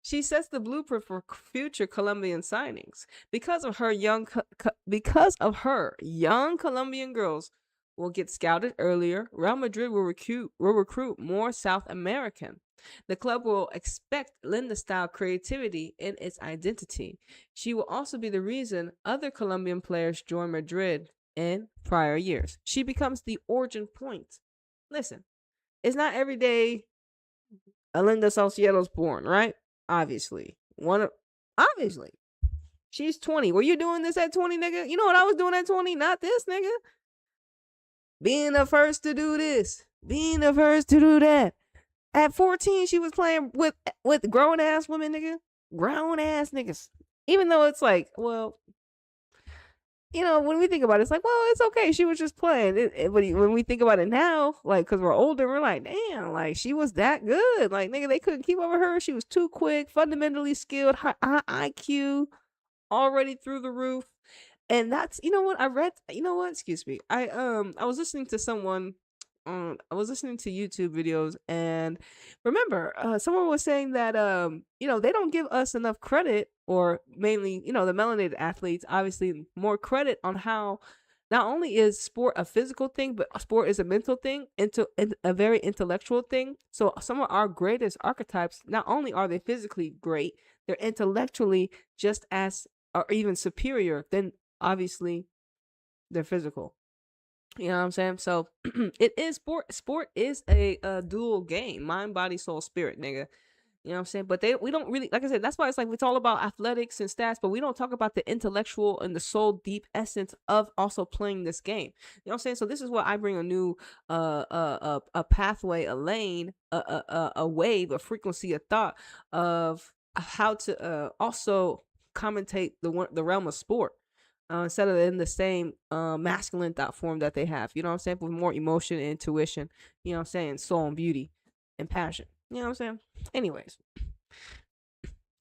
She sets the blueprint for future Colombian signings. Because of her young Colombian girls will get scouted earlier, Real Madrid will recruit more South American. The club will expect Linda-style creativity in its identity. She will also be the reason other Colombian players join Madrid in prior years. She becomes the origin point. Listen, it's not every day Linda Salciedo's born, right? Obviously. Obviously. She's 20. Were you doing this at 20, nigga? You know what I was doing at 20? Not this, nigga. Being the first to do this. Being the first to do that. At 14, she was playing with grown ass women, nigga. Grown ass niggas. Even though it's like, well, when we think about it, it's like, well, it's okay. She was just playing. But when we think about it now, like, because we're older, we're like, damn, like, she was that good. Like, nigga, they couldn't keep up with her. She was too quick, fundamentally skilled, high IQ, already through the roof. And that's, excuse me. I was listening to someone. I was listening to YouTube videos, and remember, someone was saying that they don't give us enough credit, or mainly, the melanated athletes, obviously, more credit on how not only is sport a physical thing, but sport is a mental thing, into a very intellectual thing. So some of our greatest archetypes, not only are they physically great, they're intellectually just as, or even superior than, obviously, their physical. You know what I'm saying? So it is sport. Sport is a dual game: mind, body, soul, spirit, nigga. You know what I'm saying? But we don't really, like I said, that's why it's like it's all about athletics and stats, but we don't talk about the intellectual and the soul deep essence of also playing this game. You know what I'm saying? So this is where I bring a new a pathway, a lane, a wave, a frequency, a thought of how to also commentate the realm of sport. Instead of in the same masculine thought form that they have, you know what I'm saying, with more emotion and intuition, you know what I'm saying, soul and beauty and passion, you know what I'm saying. Anyways,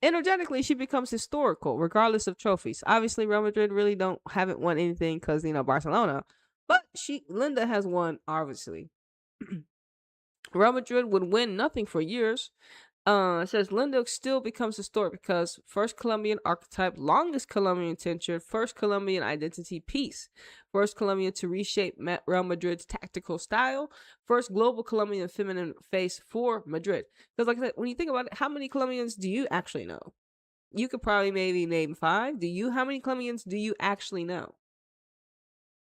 energetically, she becomes historical regardless of trophies. Obviously, Real Madrid really haven't won anything because Barcelona, but Linda has won, obviously. Real Madrid would win nothing for years. It says Linda still becomes historic because first Colombian archetype, longest Colombian tenure, first Colombian identity piece, first Colombian to reshape Real Madrid's tactical style, first global Colombian feminine face for Madrid. Because like I said, when you think about it, how many Colombians do you actually know? You could probably maybe name 5. How many Colombians do you actually know?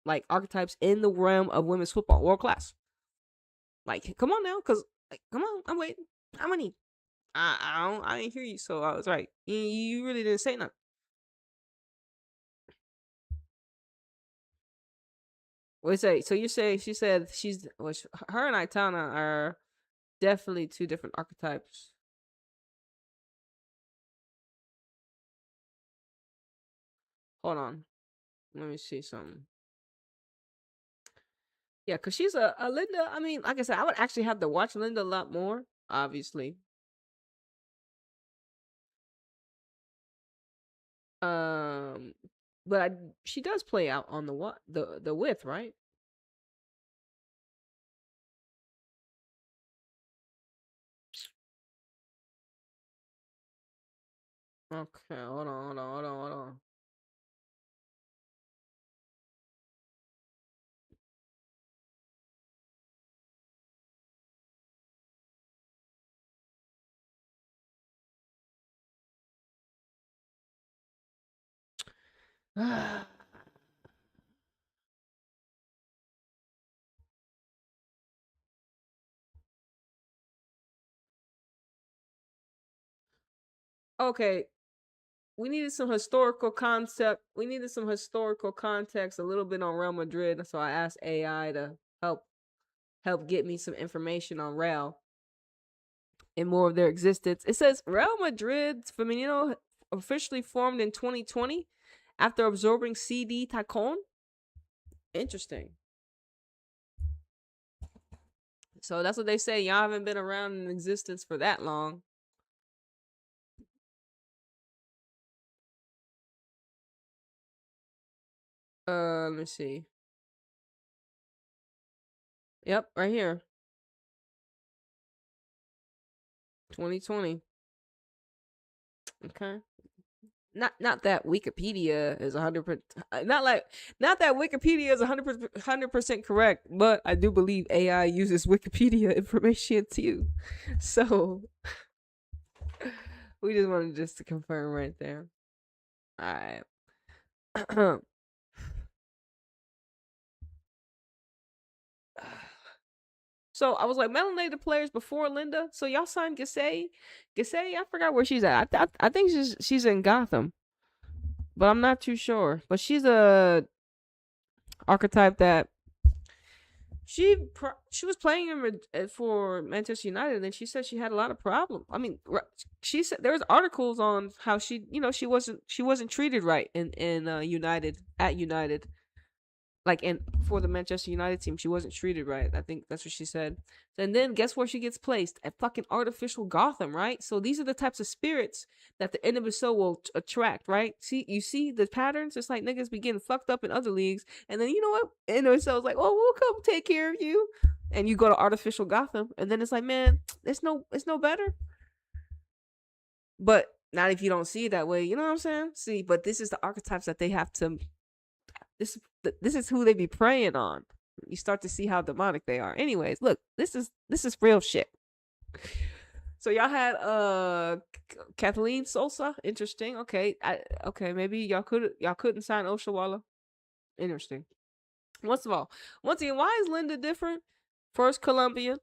Like archetypes in the realm of women's football, world class. Like, come on now, come on, I'm waiting. How many? I didn't hear you, so I was right. You really didn't say nothing. Wait, say so you say she said her and Aitana are definitely 2 different archetypes. Hold on, let me see something. Yeah, because she's a Linda. I mean, like I said, I would actually have to watch Linda a lot more, obviously. Um, but she does play out on the what the width, right? Okay, hold on. Okay, we needed some historical concept. We needed some historical context, a little bit on Real Madrid. So I asked AI to help get me some information on Real and more of their existence. It says Real Madrid Femenino officially formed in 2020 after absorbing CD Tacon. Interesting. So that's what they say. Y'all haven't been around in existence for that long. Let me see. Yep, right here. 2020. Okay. Not that Wikipedia is 100%, not that Wikipedia is 100% correct, but I do believe AI uses Wikipedia information too. So we just wanted just to confirm right there. All right. So I was like, melanated players before Linda. So y'all signed Gasay. Gasay, I forgot where she's at. I think she's in Gotham, but I'm not too sure. But she's a archetype that she was playing for Manchester United, and she said she had a lot of problems. I mean, she said there was articles on how she wasn't treated right in United at United, like in for the Manchester United team, she wasn't treated right. I think that's what she said. And then guess where she gets placed? At fucking artificial Gotham, right? So these are the types of spirits that the end of the show will attract, right? You see the patterns. It's like niggas be getting fucked up in other leagues, and then you know what? End of the show is like, oh, we'll come take care of you, and you go to artificial Gotham, and then it's like, man, it's no better. But not if you don't see it that way. You know what I'm saying? See, but this is the archetypes that they have to this this is who they be preying on. You start to see how demonic they are. Anyways, look, this is real shit. So y'all had Kathleen Sosa. Interesting. Okay, okay, maybe y'all couldn't sign Oshawala. Interesting. Once again, why is Linda different? First Colombian,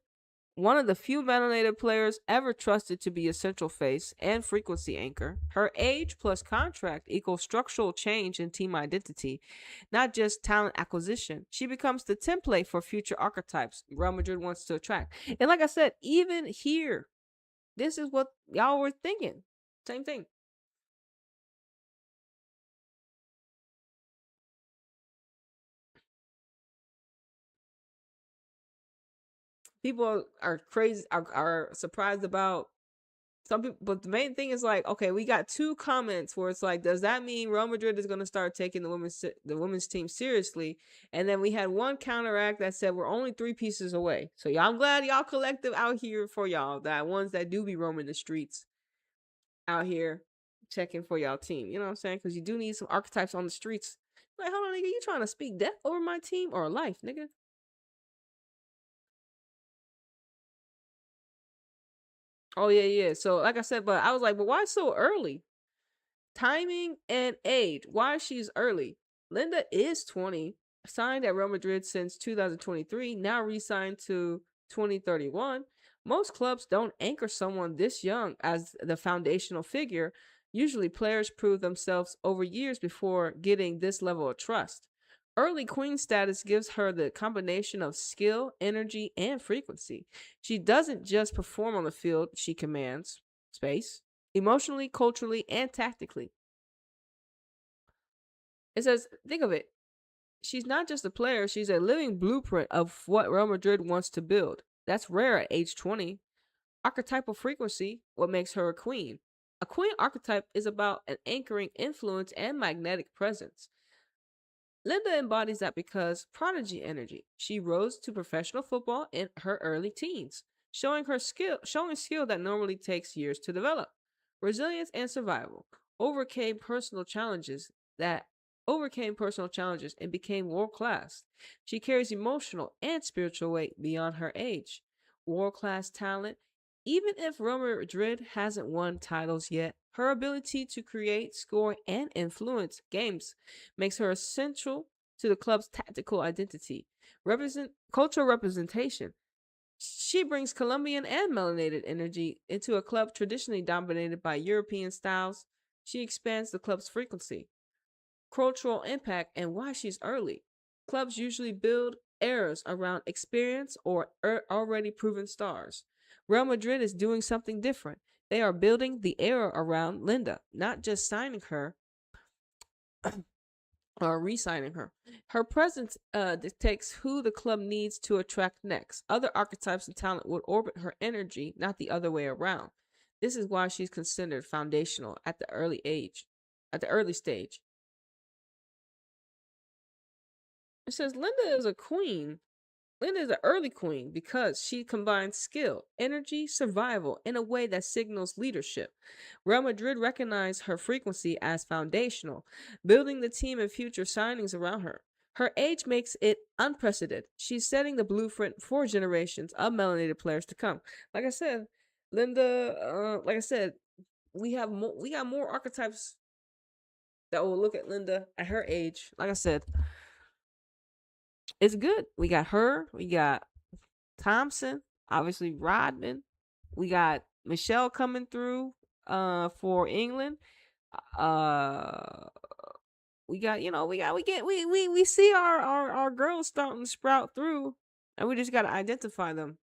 one of the few melanated players ever trusted to be a central face and frequency anchor. Her age plus contract equals structural change in team identity, not just talent acquisition. She becomes the template for future archetypes Real Madrid wants to attract. And like I said, even here, this is what y'all were thinking. Same thing. People are crazy, are surprised about some people, but the main thing is like, okay, we got two comments where it's like, does that mean Real Madrid is going to start taking the women's team seriously? And then we had one counteract that said we're only 3 pieces away. So y'all, I'm glad y'all collective out here for y'all, that ones that do be roaming the streets out here checking for y'all team. You know what I'm saying? Because you do need some archetypes on the streets. Like, hold on, nigga, you trying to speak death over my team or life, nigga? Oh yeah, yeah. So like I said, but I was like, but why so early? Timing and age. Why she's early. Linda is 20, signed at Real Madrid since 2023, now re signed to 2031. Most clubs don't anchor someone this young as the foundational figure. Usually, players prove themselves over years before getting this level of trust. Early queen status gives her the combination of skill, energy, and frequency. She doesn't just perform on the field, she commands space, emotionally, culturally, and tactically. It says, think of it. She's not just a player, she's a living blueprint of what Real Madrid wants to build. That's rare at age 20. Archetypal frequency, what makes her a queen. A queen archetype is about an anchoring influence and magnetic presence. Linda embodies that because prodigy energy. She rose to professional football in her early teens, showing skill that normally takes years to develop. Resilience and survival. Overcame personal challenges that overcame personal challenges and became world class. She carries emotional and spiritual weight beyond her age. World class talent. Even if Real Madrid hasn't won titles yet, her ability to create, score, and influence games makes her essential to the club's tactical identity. Cultural representation. She brings Colombian and melanated energy into a club traditionally dominated by European styles. She expands the club's frequency, cultural impact, and why she's early. Clubs usually build eras around experience or already proven stars. Real Madrid is doing something different. They are building the era around Linda, not just signing her or re-signing her. Her presence dictates who the club needs to attract next. Other archetypes and talent would orbit her energy, not the other way around. This is why she's considered foundational at the early stage. It says Linda is a queen. Linda is an early queen because she combines skill, energy, survival in a way that signals leadership. Real Madrid recognized her frequency as foundational, building the team and future signings around her. Her age makes it unprecedented. She's setting the blueprint for generations of melanated players to come. Like I said, Linda, like I said, we got more archetypes that will look at Linda at her age. Like I said, it's good. We got her. We got Thompson. Obviously Rodman. We got Michelle coming through for England. Uh we got we see our girls starting to sprout through, and we just got to identify them.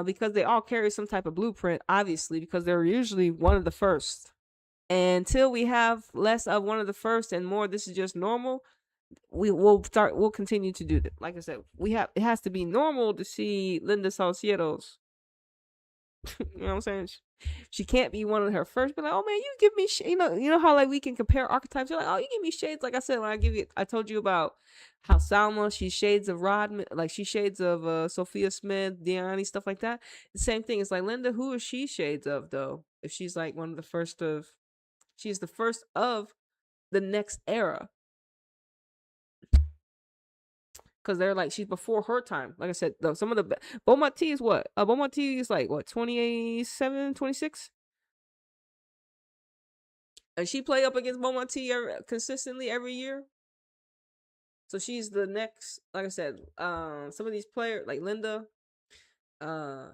Because they all carry some type of blueprint, obviously, because they're usually one of the first. And until we have less of one of the first and more, this is just normal. We'll continue to do that. Like I said, it has to be normal to see Linda Salciedo's. You know what I'm saying? She can't be one of her first. But like, oh man, you give me, you know how like we can compare archetypes. You're like, oh, you give me shades. Like I said, when I told you about how Salma, she's shades of Rodman, like she's shades of Sophia Smith, Diani, stuff like that. The same thing. It's like Linda, who is she shades of though? If she's like one of the first of, she's the first of the next era. Because they're like she's before her time. Like I said, though, some of the Beaumonti is what? Beaumonti is like what, 27, 26? And she play up against Beaumonti consistently every year. So she's the next, like I said, some of these players like Linda, uh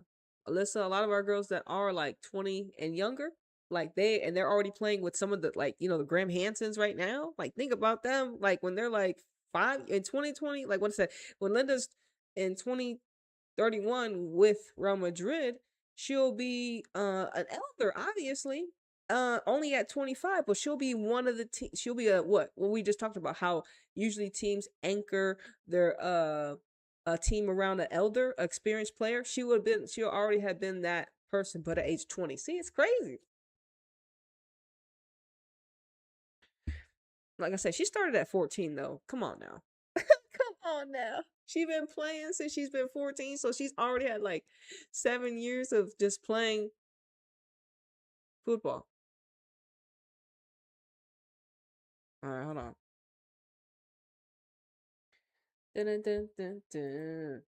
Alyssa, a lot of our girls that are like 20 and younger, like they're already playing with some of the, like, the Graham Hansons right now. Like think about them, like when they're like 5 in 2020, like what's that, when Linda's in 2031 with Real Madrid, she'll be an elder, obviously, only at 25, but she'll be one of the she'll be a what we just talked about, how usually teams anchor their a team around an elder, experienced player. She'll already have been that person, but at age 20. See, it's crazy. Like I said, she started at 14 though. Come on now. Come on now. She's been playing since she's been 14, so she's already had like 7 years of just playing football. All right, hold on. Dun, dun, dun, dun, dun.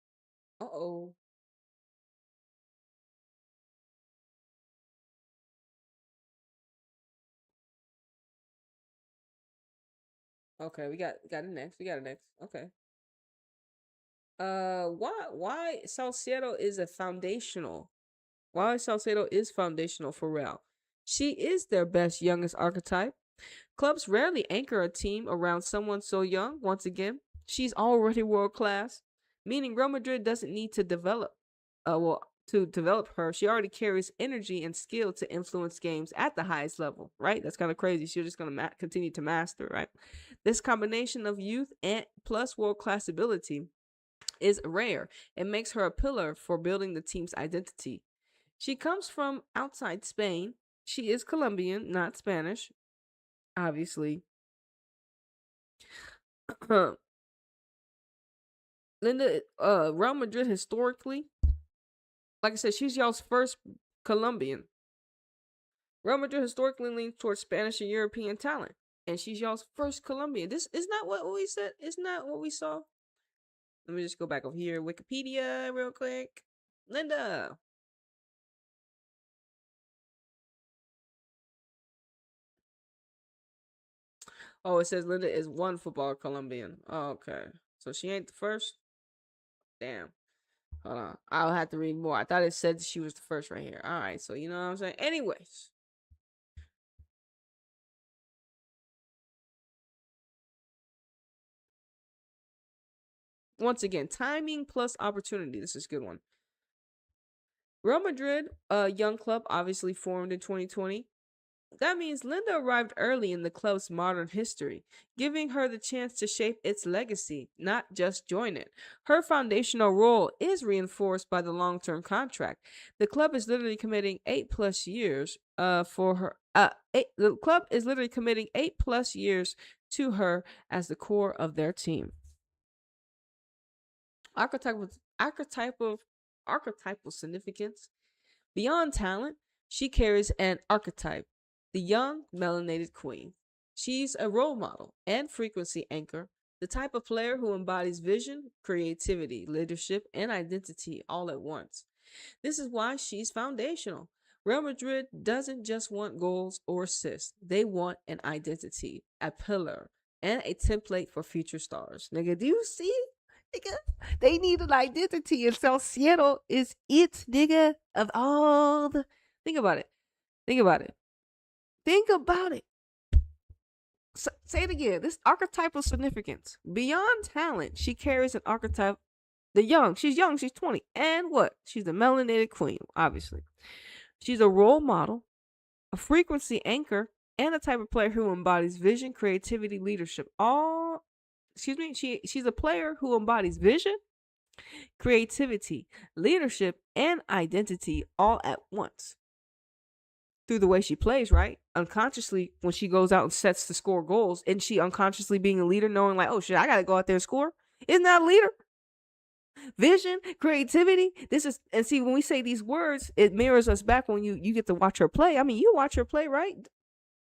Uh-oh. Okay, we got it next. We got it next. Okay. Why Salcedo is a foundational? Why Salcedo is foundational for Real? She is their best youngest archetype. Clubs rarely anchor a team around someone so young. Once again, she's already world class, meaning Real Madrid doesn't need to develop, to develop her, she already carries energy and skill to influence games at the highest level, right? That's kind of crazy. She's just going to continue to master, right? This combination of youth and plus world-class ability is rare. It makes her a pillar for building the team's identity. She comes from outside Spain. She is Colombian, not Spanish, obviously. Linda, Real Madrid historically, like I said, she's y'all's first Colombian. Real Madrid historically leans towards Spanish and European talent, and she's y'all's first Colombian. This is not what we said. It's not what we saw. Let me just go back over here, Wikipedia, real quick. Linda. Oh, it says Linda is one football Colombian. Oh, okay, so she ain't the first. Damn. Hold on. I'll have to read more. I thought it said she was the first right here. All right, so you know what I'm saying. Anyways. Once again, timing plus opportunity. This is a good one. Real Madrid, a young club, obviously formed in 2020. That means Linda arrived early in the club's modern history, giving her the chance to shape its legacy, not just join it. Her foundational role is reinforced by the long-term contract. The club is literally committing 8+ years for her. The club is literally committing 8+ years to her as the core of their team. Archetypal significance. Beyond talent, she carries an archetype, the young melanated queen. She's a role model and frequency anchor, the type of player who embodies vision, creativity, leadership, and identity all at once. This is why she's foundational. Real Madrid doesn't just want goals or assists. They want an identity, a pillar, and a template for future stars. Nigga, do you see? Nigga, they need an identity, and Seattle is it, nigga, of all the. Think about it. Think about it. Think about it. Say it again. This archetypal significance. Beyond talent, she carries an archetype. She's young, she's 20. And what? She's the melanated queen, obviously. She's a role model, a frequency anchor, and a type of player who embodies vision, creativity, leadership. She's a player who embodies vision, creativity, leadership, and identity all at once. Through the way she plays, right? Unconsciously, when she goes out and sets to score goals, isn't she unconsciously being a leader, knowing like, oh shit, I gotta go out there and score? Isn't that a leader? Vision, creativity. And see, when we say these words, it mirrors us back when you get to watch her play. I mean, you watch her play, right?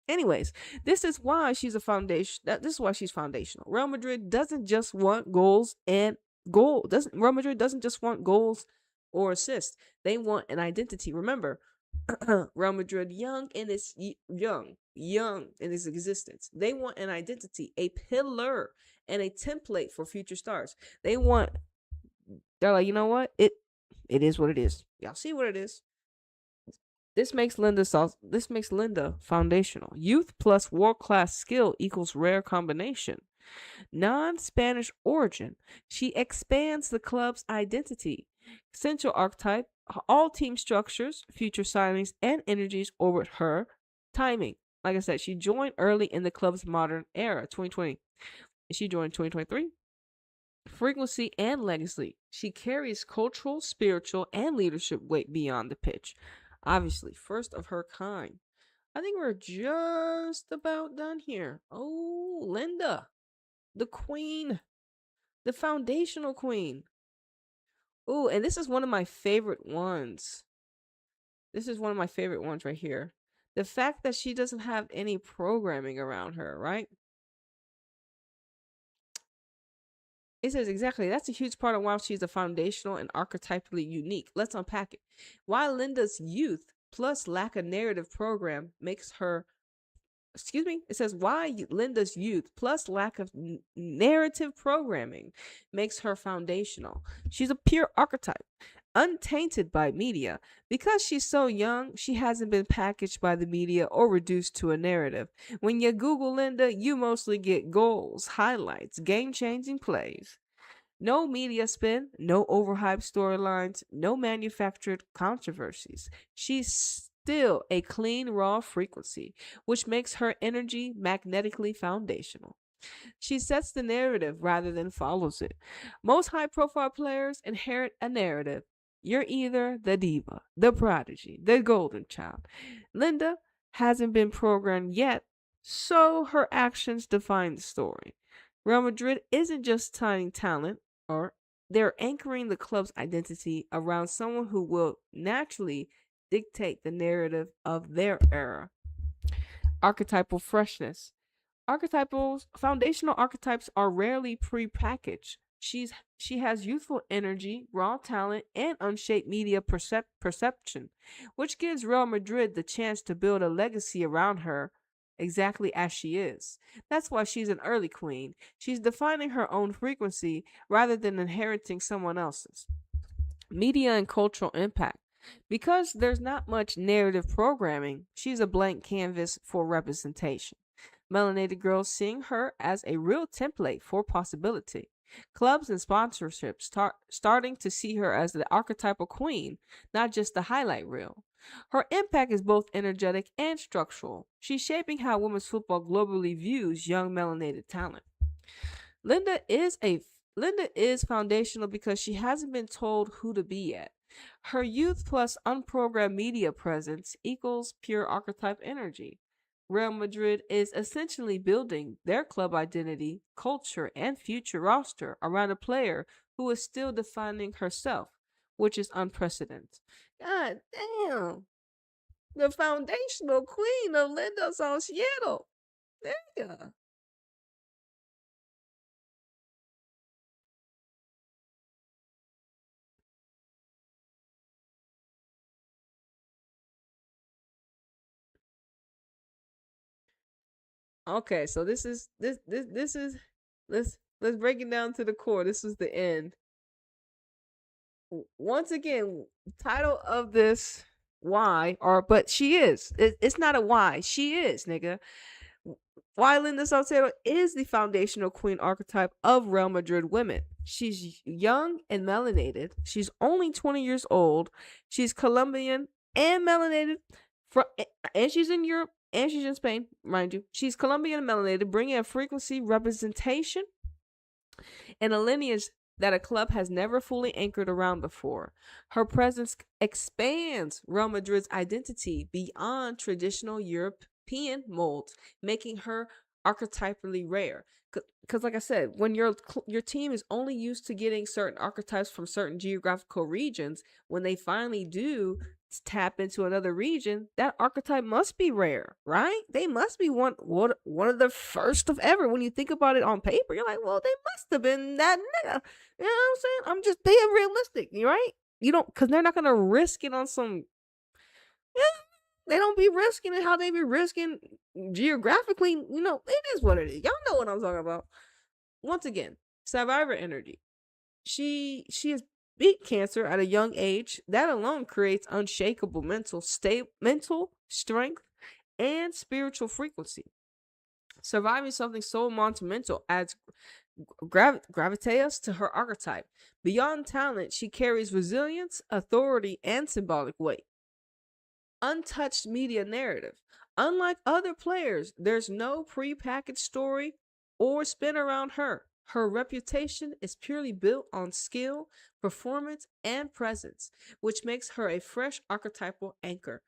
Anyways, this is why she's a foundation. This is why she's foundational. Real Madrid doesn't just want goals and Real Madrid doesn't just want goals or assists. They want an identity. Remember, Real Madrid young in its existence. They want an identity, a pillar, and a template for future stars. They're like, you know what? It is what it is. Y'all see what it is. This makes Linda foundational. Youth plus world-class skill equals rare combination. Non-Spanish origin. She expands the club's identity. Central archetype. All team structures, future signings, and energies orbit her. Timing. Like I said, she joined early in the club's modern era, 2020. She joined 2023. Frequency and legacy. She carries cultural, spiritual, and leadership weight beyond the pitch. Obviously, first of her kind. I think we're just about done here. Oh, Linda, the queen, the foundational queen. Oh, and this is one of my favorite ones. This is one of my favorite ones right here. The fact that she doesn't have any programming around her, right? It says exactly, that's a huge part of why she's a foundational and archetypally unique. Let's unpack it. Why Linda's youth plus lack of narrative program makes her, it says why Linda's youth plus lack of narrative programming makes her foundational. She's a pure archetype, untainted by media. Because she's so young, she hasn't been packaged by the media or reduced to a narrative. When you Google Linda, you mostly get goals, highlights, game-changing plays. No media spin, no overhyped storylines, no manufactured controversies. She's still a clean, raw frequency, which makes her energy magnetically foundational. She sets the narrative rather than follows it. Most high profile players inherit a narrative. You're either the diva, the prodigy, the golden child. Linda hasn't been programmed yet, so her actions define the story. Real Madrid isn't just signing talent, or they're anchoring the club's identity around someone who will naturally dictate the narrative of their era. Archetypal freshness. Archetypal foundational archetypes are rarely prepackaged. She has youthful energy, raw talent, and unshaped media perception, which gives Real Madrid the chance to build a legacy around her exactly as she is. That's why she's an early queen. She's defining her own frequency rather than inheriting someone else's. Media and cultural impact. Because there's not much narrative programming, she's a blank canvas for representation. Melanated girls seeing her as a real template for possibility. Clubs and sponsorships starting to see her as the archetypal queen, not just the highlight reel. Her impact is both energetic and structural. She's shaping how women's football globally views young melanated talent. Linda is a Linda is foundational because she hasn't been told who to be yet. Her youth plus unprogrammed media presence equals pure archetype energy. Real Madrid is essentially building their club identity, culture, and future roster around a player who is still defining herself, which is unprecedented. God damn. The foundational queen of Linda's on Seattle. There you go. Okay, so this is let's break it down to the core. This is the end. Once again, title of this why or but she is. It's not a why. She is, nigga. Why Linda Salcedo is the foundational queen archetype of Real Madrid women. She's young and melanated. She's only 20 years old. She's Colombian and melanated. From, and she's in Europe and she's in Spain, mind you. She's Colombian and melanated, bringing a frequency representation and a lineage that a club has never fully anchored around before. Her presence expands Real Madrid's identity beyond traditional European molds, making her archetypally rare. Because, like I said, when your team is only used to getting certain archetypes from certain geographical regions, when they finally do tap into another region, that archetype must be rare, right? They must be one of the first of ever. When you think about it on paper, you're like, well, they must have been that nigga. You know what I'm saying? I'm just being realistic, right? You don't, because they're not gonna risk it on some. Yeah, they don't be risking it how they be risking geographically. It is what it is. Y'all know what I'm talking about. Once again, survivor energy. She has beat cancer at a young age. That alone creates unshakable mental strength and spiritual frequency. Surviving something so monumental adds gravitas to her archetype. Beyond talent, she carries resilience, authority, and symbolic weight. Untouched media narrative. Unlike other players, there's no prepackaged story or spin around her. Her reputation is purely built on skill, performance, and presence, which makes her a fresh archetypal anchor.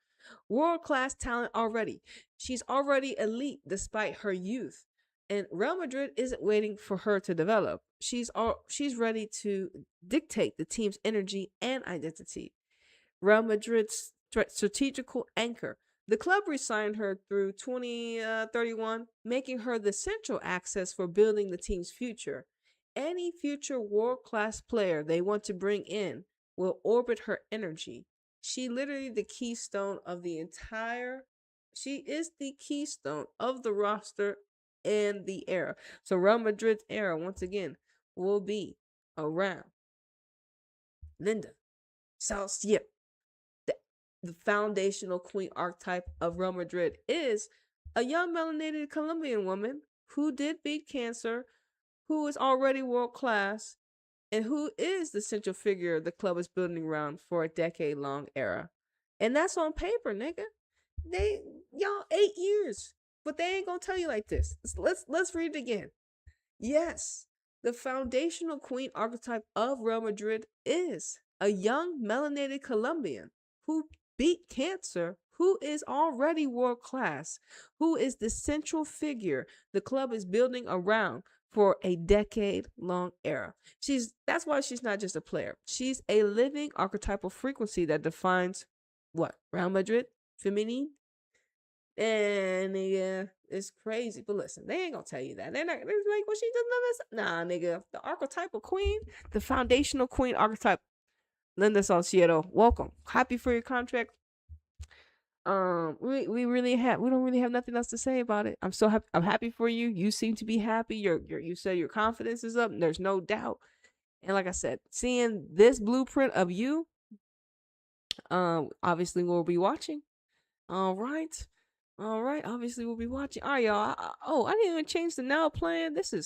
World class talent already. She's already elite despite her youth. And Real Madrid isn't waiting for her to develop. She's ready to dictate the team's energy and identity. Real Madrid's strategical anchor. The club re-signed her through 2031, making her the central access for building the team's future. Any future world-class player they want to bring in will orbit her energy. She literally the keystone of the entire she is the keystone of the roster and the era. So Real Madrid's era, once again, will be around Linda Salcedo. The foundational queen archetype of Real Madrid is a young melanated Colombian woman who did beat cancer, who is already world class, And who is the central figure the club is building around for a decade-long era? And that's on paper, nigga. Y'all 8 years, but they ain't gonna tell you like this. Let's read it again. Yes, the foundational queen archetype of Real Madrid is a young melanated Colombian who beat cancer, who is already world class, who is the central figure the club is building around for a decade-long era. That's why she's not just a player. She's a living archetypal frequency that defines what? Real Madrid, feminine. And nigga, it's crazy. But listen, they ain't gonna tell you that. They're like, well, she doesn't know this. Nah, nigga. The archetypal queen, the foundational queen archetype, Linda Caicedo, welcome. Happy for your contract. We don't really have nothing else to say about it. I'm happy for you. You seem to be happy. You said your confidence is up. And there's no doubt. And like I said, seeing this blueprint of you, obviously we'll be watching. All right. Obviously we'll be watching. All right, y'all. I didn't even change the now plan. This is